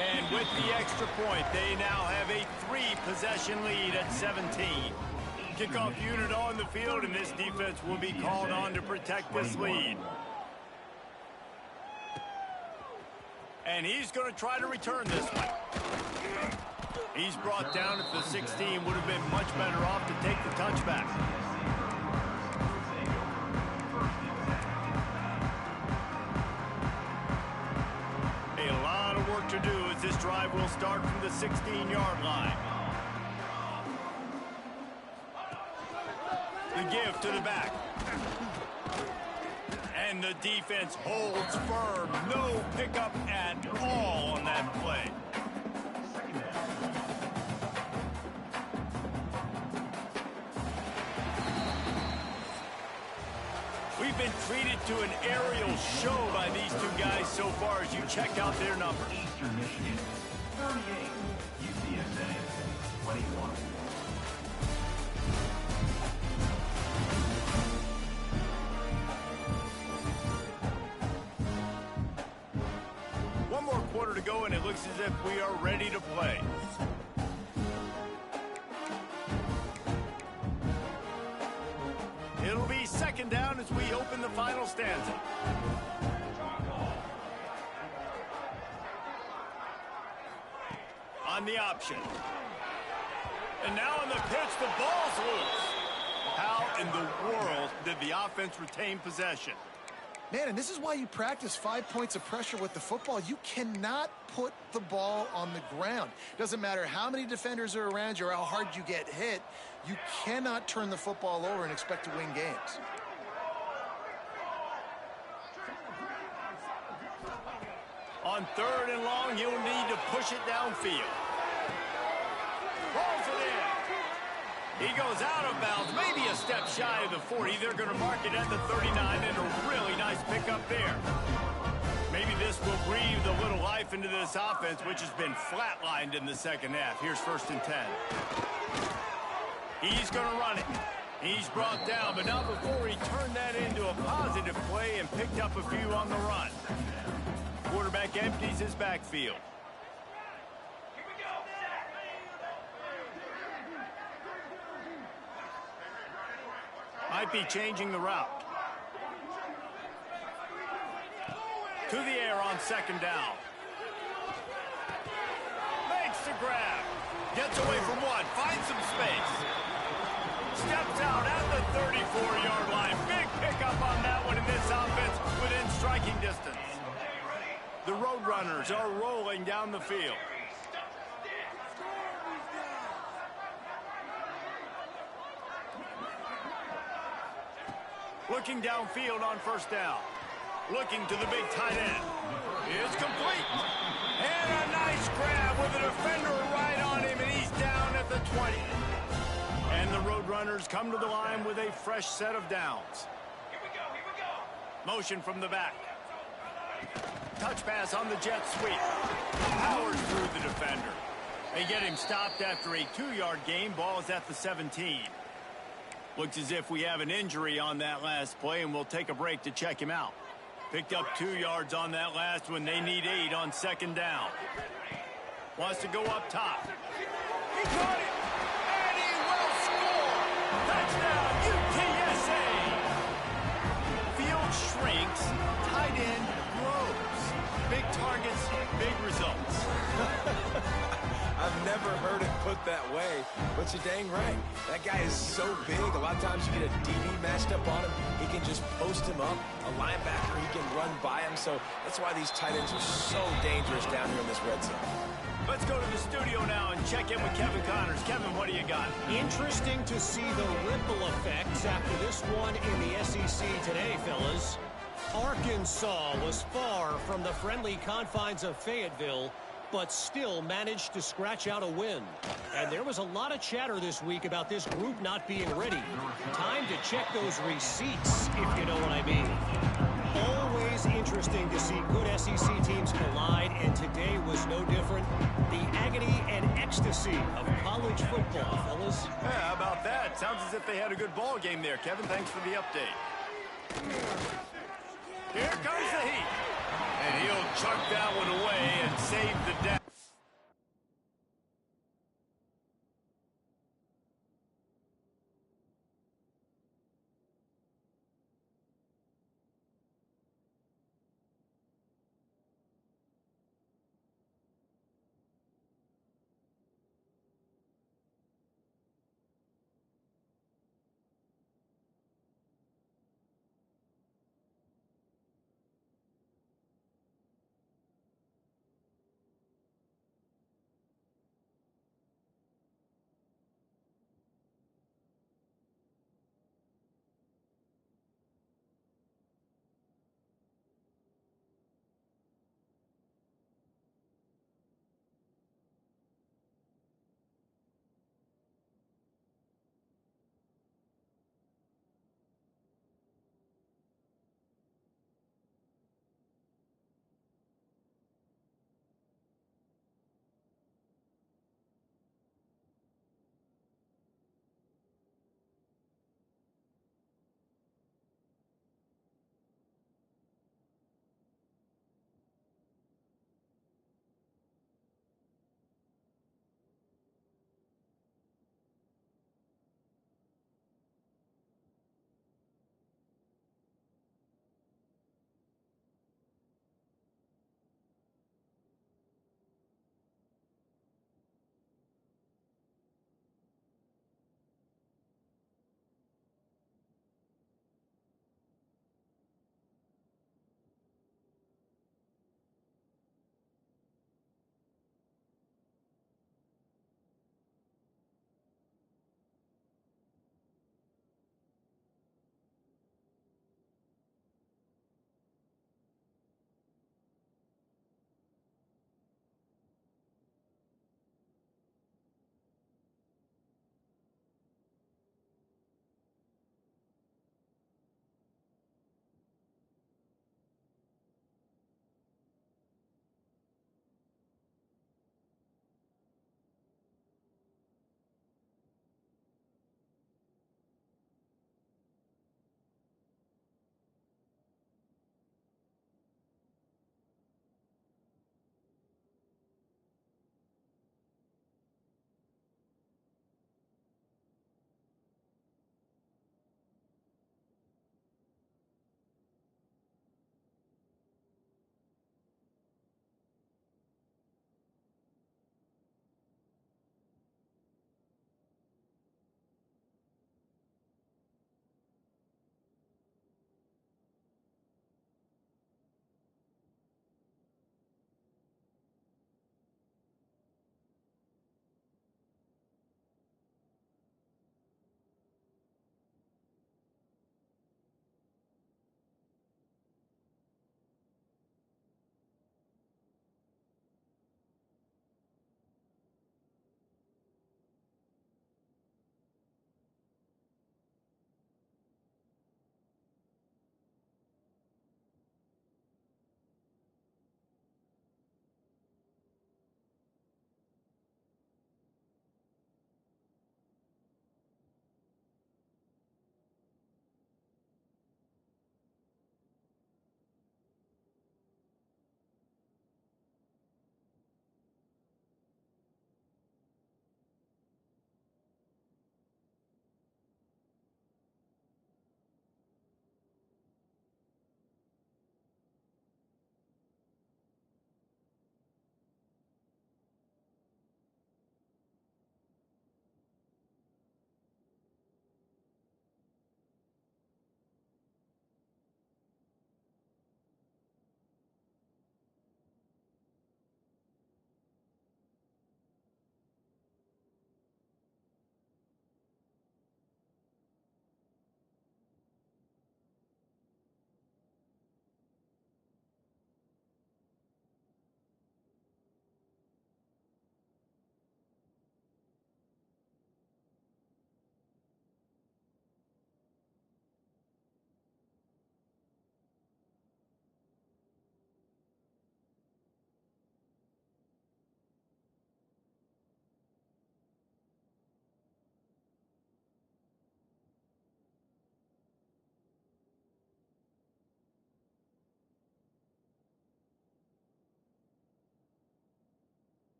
And with the extra point, they now have a 3-possession lead at 17. Kickoff unit on the field, and this defense will be called on to protect this lead. And he's going to try to return this one. He's brought down at the 16. Would have been much better off to take the touchback. A lot of work to do as this drive will start from the 16-yard line. The give to the back. And the defense holds firm. No pickup at all on that play. We've been treated to an aerial show by these two guys so far as you check out their numbers. Eastern Michigan, 38. UTSA, 21. One more quarter to go, and it looks as if we are ready to play. It'll be second down as we open the final stanza. On the option. And now on the pitch, the ball's loose. How in the world did the offense retain possession? Man, and this is why you practice 5 points of pressure with the football. You cannot put the ball on the ground. Doesn't matter how many defenders are around you or how hard you get hit. You cannot turn the football over and expect to win games. On third and long, you'll need to push it downfield. He goes out of bounds, maybe a step shy of the 40. They're going to mark it at the 39, and a really nice pickup there. Maybe this will breathe a little life into this offense, which has been flatlined in the second half. Here's 1st and 10. He's going to run it. He's brought down, but not before he turned that into a positive play and picked up a few on the run. Quarterback empties his backfield. Might be changing the route. To the air on 2nd down. Makes the grab. Gets away from one. Finds some space. Steps out at the 34-yard line. Big pickup on that one in this offense within striking distance. The Roadrunners are rolling down the field. Looking downfield on 1st down. Looking to the big tight end. It's complete. And a nice grab with a defender right on him, and he's down at the 20. And the Roadrunners come to the line with a fresh set of downs. Here we go. Motion from the back. Touch pass on the jet sweep. Powers through the defender. They get him stopped after a 2-yard gain. Ball is at the 17. Looks as if we have an injury on that last play, and we'll take a break to check him out. Picked up 2 yards on that last one. They need 8 on 2nd down. Wants to go up top. He caught it, and he will score. Touchdown, UTSA. Field shrinks, tight end grows. Big targets, big results. I've never heard it put that way, but you're dang right. That guy is so big. A lot of times you get a DB matched up on him. He can just post him up. A linebacker, he can run by him. So that's why these tight ends are so dangerous down here in this red zone. Let's go to the studio now and check in with Kevin Connors. Kevin, what do you got? Interesting to see the ripple effects after this one in the SEC today, fellas. Arkansas was far from the friendly confines of Fayetteville, but still managed to scratch out a win. And there was a lot of chatter this week about this group not being ready. Time to check those receipts, if you know what I mean. Always interesting to see good SEC teams collide, and today was no different. The agony and ecstasy of college football, fellas. Yeah, how about that? Sounds as if they had a good ball game there. Kevin, thanks for the update. Here comes the heat. And he'll chuck that one away and save the day.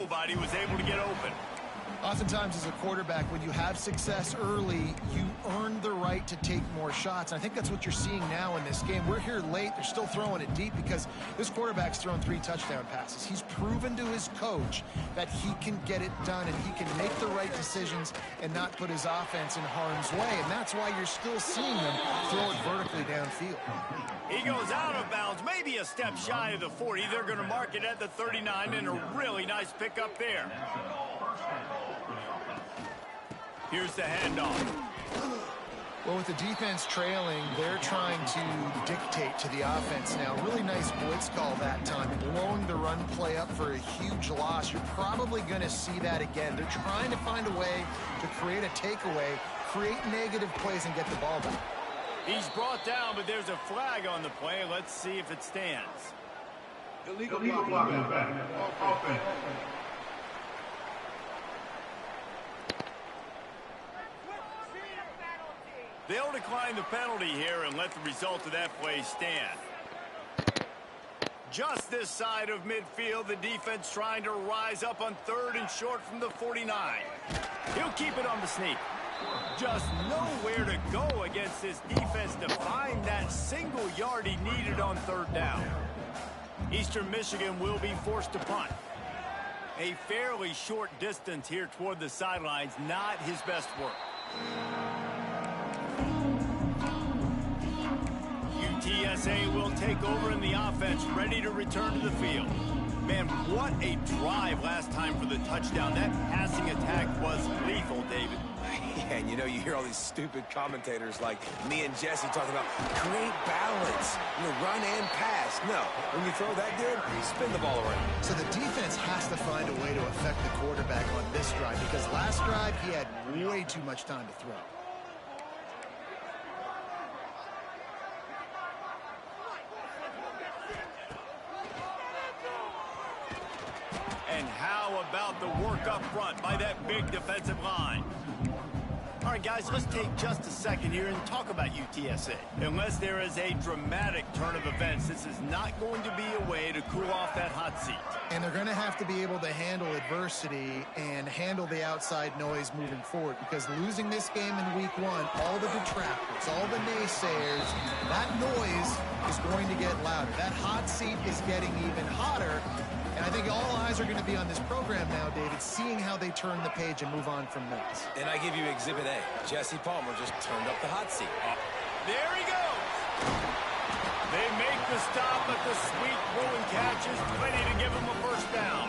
nobody was able to get open. Oftentimes as a quarterback, when you have success early, you earn the right to take more shots. And I think that's what you're seeing now in this game. We're here late. They're still throwing it deep because this quarterback's thrown 3 touchdown passes. He's proven to his coach that he can get it done and he can make the right decisions and not put his offense in harm's way. And that's why you're still seeing them throw it vertically downfield. He goes out of bounds, maybe a step shy of the 40. They're going to mark it at the 39, and a really nice pickup there. Here's the handoff. Well, with the defense trailing, they're trying to dictate to the offense now. Really nice blitz call that time, blowing the run play up for a huge loss. You're probably going to see that again. They're trying to find a way to create a takeaway, create negative plays, and get the ball back. He's brought down, but there's a flag on the play. Let's see if it stands. Illegal blocking back. Offense. They'll decline the penalty here and let the result of that play stand. Just this side of midfield, the defense trying to rise up on 3rd and short from the 49. He'll keep it on the sneak. Just nowhere to go against this defense to find that single yard he needed on 3rd down. Eastern Michigan will be forced to punt. A fairly short distance here toward the sidelines, not his best work. UTSA will take over in the offense, ready to return to the field. Man, what a drive last time for the touchdown. That passing attack was lethal, David. Yeah, and you know, you hear all these stupid commentators like me and Jesse talking about create balance, run and pass. No, when you throw that good, you spin the ball around. So the defense has to find a way to affect the quarterback on this drive because last drive he had way too much time to throw. And how about the work up front by that big defensive line? All right, guys, let's take just a second here and talk about UTSA. Unless there is a dramatic turn of events, this is not going to be a way to cool off that hot seat. And they're going to have to be able to handle adversity and handle the outside noise moving forward because losing this game in week 1, all the detractors, all the naysayers, that noise is going to get louder. That hot seat is getting even hotter. And I think all eyes are going to be on this program now, David, seeing how they turn the page and move on from this. And I give you Exhibit A. Jesse Palmer just turned up the hot seat. There he goes. They make the stop, but the sweet throwing catch is plenty to give him a first down.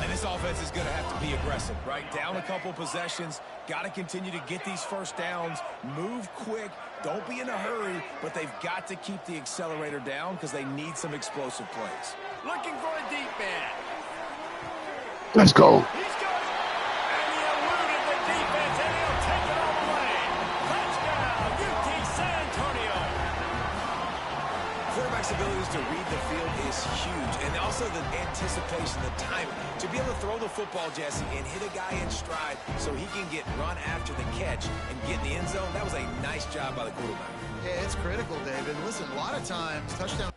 And this offense is going to have to be aggressive, right? Down a couple possessions, got to continue to get these first downs, move quick, don't be in a hurry, but they've got to keep the accelerator down because they need some explosive plays. Looking for a deep man. Let's go. He's got it. And he eluded the defense, and he'll take it all the way. Touchdown, UT San Antonio. Quarterback's abilities to read the field is huge, and also the anticipation, the timing. To be able to throw the football, Jesse, and hit a guy in stride so he can get run after the catch and get in the end zone, that was a nice job by the quarterback. Yeah, it's critical, David. Listen, a lot of times, touchdown.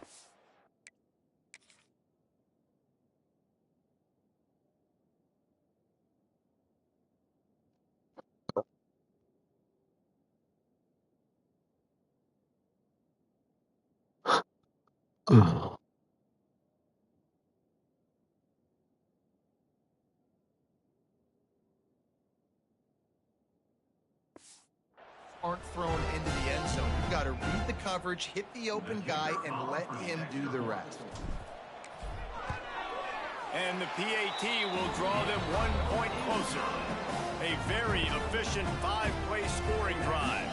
Aren't thrown into the end zone. You've got to read the coverage, hit the open guy, and let him do the rest. And the PAT will draw them 1 point closer. A very efficient 5-play scoring drive.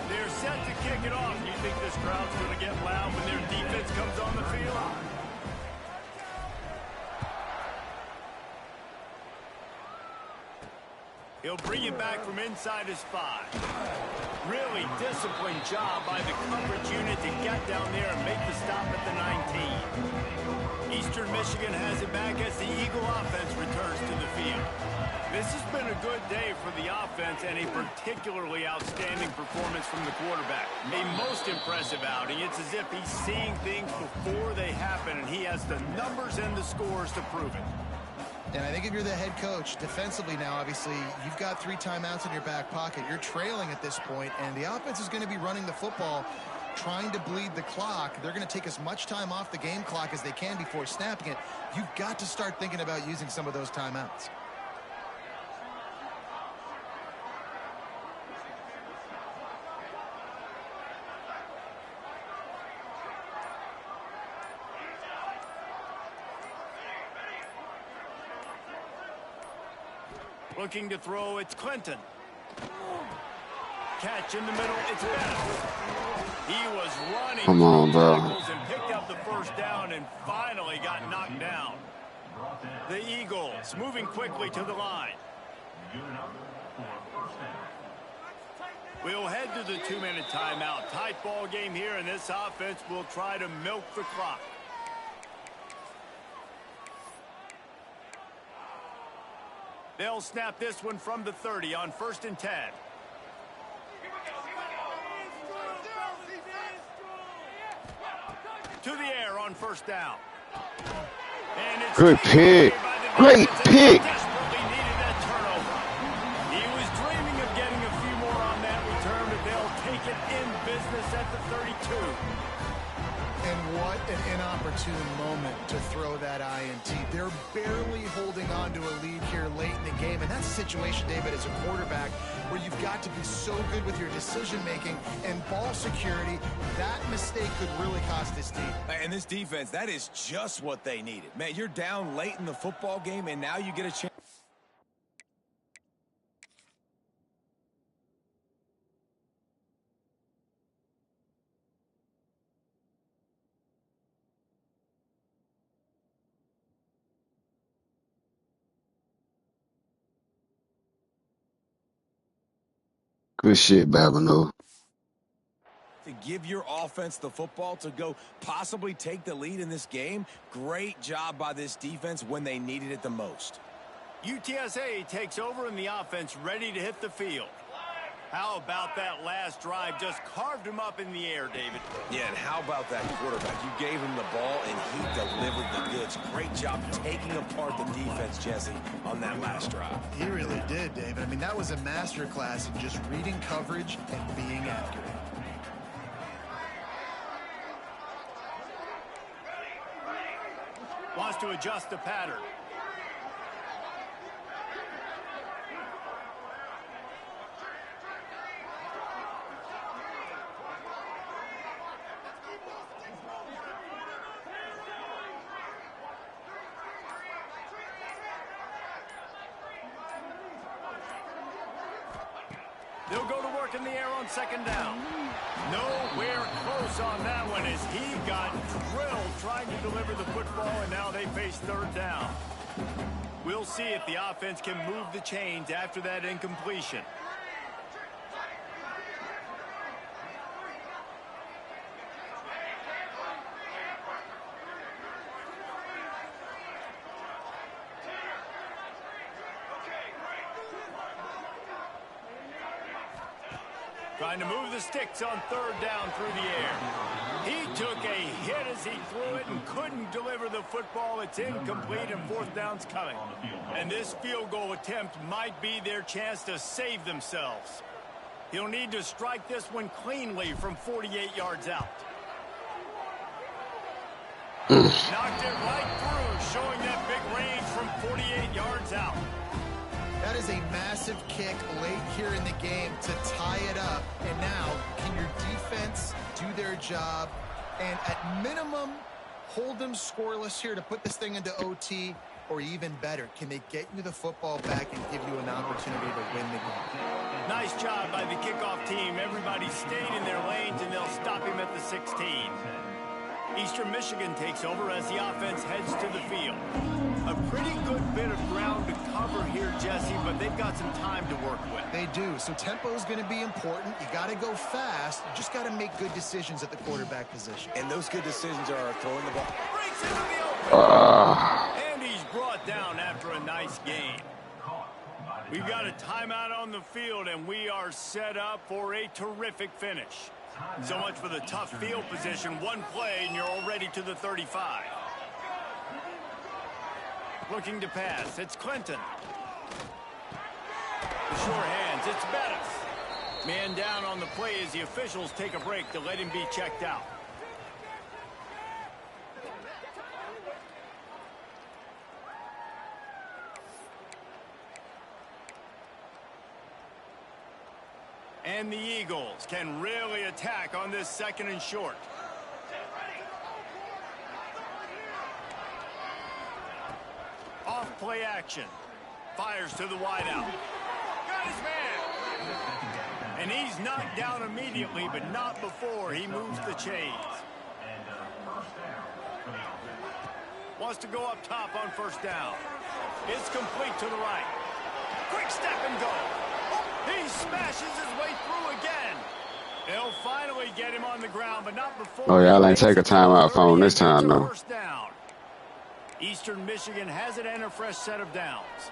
They're set to kick it off. You think this crowd's going to get loud when their defense comes on the field? He'll bring it back from inside his 5. Really disciplined job by the coverage unit to get down there and make the stop at the 19. Eastern Michigan has it back as the Eagle offense returns to the field. This has been a good day for the offense and a particularly outstanding performance from the quarterback. A most impressive outing. It's as if he's seeing things before they happen, and he has the numbers and the scores to prove it. And I think if you're the head coach, defensively now, obviously, you've got 3 timeouts in your back pocket. You're trailing at this point, and the offense is going to be running the football, trying to bleed the clock. They're going to take as much time off the game clock as they can before snapping it. You've got to start thinking about using some of those timeouts. Looking to throw, it's Clinton. Catch in the middle, it's Bennett. He was running Come on, through bro. tackles and picked up the first down and finally got knocked down. The Eagles moving quickly to the line. We'll head to the 2-minute timeout. Tight ball game here, and this offense will try to milk the clock. They'll snap this one from the 30 on 1st and 10. To the air on 1st down. And it's Good pick. Great pick. Desperately needed that turnover. He was dreaming of getting a few more on that return, but they'll take it in business at the 32. And what an inopportune moment to throw that INT. They're barely holding on to a lead here late in the game, and that's a situation, David, as a quarterback, where you've got to be so good with your decision-making and ball security. That mistake could really cost this team. And this defense, that is just what they needed. Man, you're down late in the football game, and now you get a chance. Good shit, Babineau. To give your offense the football to go possibly take the lead in this game. Great job by this defense when they needed it the most. UTSA takes over in the offense, ready to hit the field. How about that last drive? Just carved him up in the air, David. Yeah, and how about that quarterback? You gave him the ball, and he delivered the goods. Great job taking apart the defense, Jesse, on that last drive. He really did, David. I mean, that was a masterclass in just reading coverage and being accurate. Wants to adjust the pattern. They'll go to work in the air on 2nd down. Nowhere close on that one as he got drilled trying to deliver the football, and now they face 3rd down. We'll see if the offense can move the chains after that incompletion. Trying to move the sticks on 3rd down through the air. He took a hit as he threw it and couldn't deliver the football. It's incomplete, and 4th down's coming. And this field goal attempt might be their chance to save themselves. He'll need to strike this one cleanly from 48 yards out. Knocked it right through, showing that big range from 48 yards out. That is a massive kick late here in the game to tie it up. And now, can your defense do their job and at minimum hold them scoreless here to put this thing into OT? Or even better, can they get you the football back and give you an opportunity to win the game? Nice job by the kickoff team. Everybody stayed in their lanes, and they'll stop him at the 16. Eastern Michigan takes over as the offense heads to the field. A pretty good bit of ground to cover here, Jesse, but they've got some time to work with. They do. So tempo is going to be important. You got to go fast. You just got to make good decisions at the quarterback position. And those good decisions are throwing the ball. Breaks into the open. And he's brought down after a nice game. We've got a timeout on the field, and we are set up for a terrific finish. So much for the tough field position. One play, and you're already to the 35. Looking to pass. It's Clinton. The sure hands. It's Bettis. Man down on the play as the officials take a break to let him be checked out. And the Eagles can really attack on this 2nd and short. Off play action. Fires to the wideout. Got his man. And he's knocked down immediately, but not before he moves the chains. Wants to go up top on 1st down. It's complete to the right. Quick step and go. He smashes his way through again. They'll finally get him on the ground, but not before. Oh, y'all ain't take a timeout for him this time, though. Eastern Michigan has it and a fresh set of downs.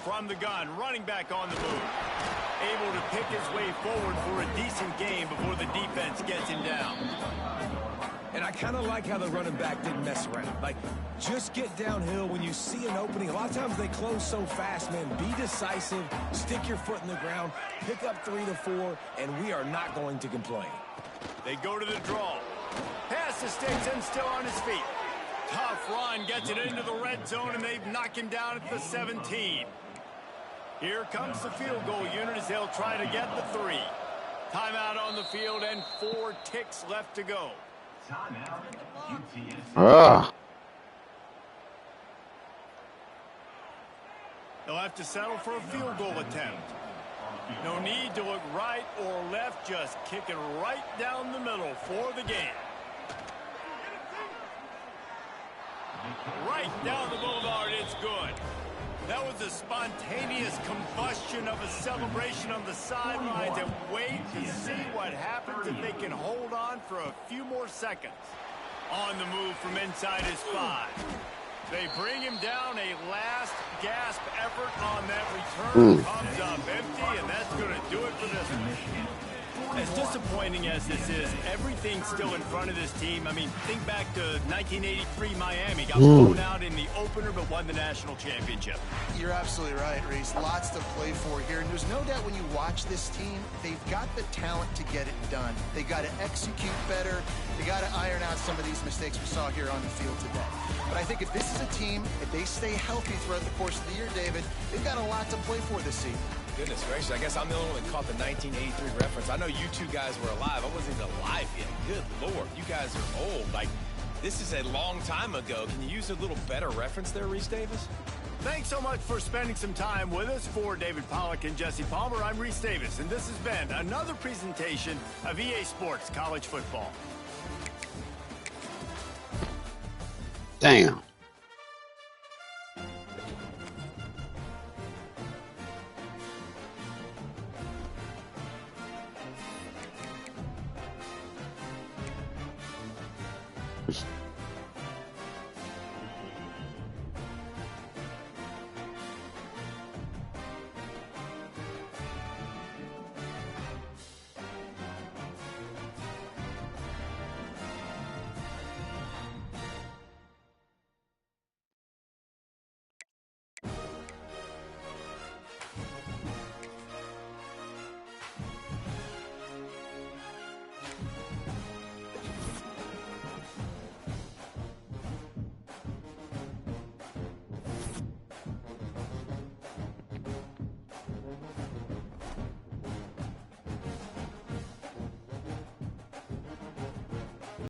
From the gun, running back on the move. Able to pick his way forward for a decent game before the defense gets him down. And I kind of like how the running back didn't mess around. Like, just get downhill when you see an opening. A lot of times they close so fast, man. Be decisive, stick your foot in the ground, pick up 3 to 4, and we are not going to complain. They go to the draw. Pass to Stinson, still on his feet. Tough run, gets it into the red zone, and they've knocked him down at the 17. Here comes the field goal unit as they'll try to get the 3. Timeout on the field and 4 ticks left to go. They'll have to settle for a field goal attempt. No need to look right or left, just kick it right down the middle for the game. Right down the boulevard, it's good. That was a spontaneous combustion of a celebration on the sidelines, and wait to see what happens if they can hold on for a few more seconds. On the move from inside his 5. They bring him down, a last gasp effort on that return. Comes up empty, and that's going to do it for this one. As disappointing as this is, everything's still in front of this team. I mean, think back to 1983 Miami. Got blown out in the opener, but won the national championship. You're absolutely right, Reese. Lots to play for here. And there's no doubt when you watch this team, they've got the talent to get it done. They got to execute better. They got to iron out some of these mistakes we saw here on the field today. But I think if this is a team, if they stay healthy throughout the course of the year, David, they've got a lot to play for this season. Goodness gracious, I guess I'm the only one that caught the 1983 reference. I know you two guys were alive. I wasn't even alive yet. Good Lord, you guys are old. Like, this is a long time ago. Can you use a little better reference there, Reese Davis? Thanks so much for spending some time with us. For David Pollack and Jesse Palmer, I'm Reese Davis, and this has been another presentation of EA Sports College Football. Damn.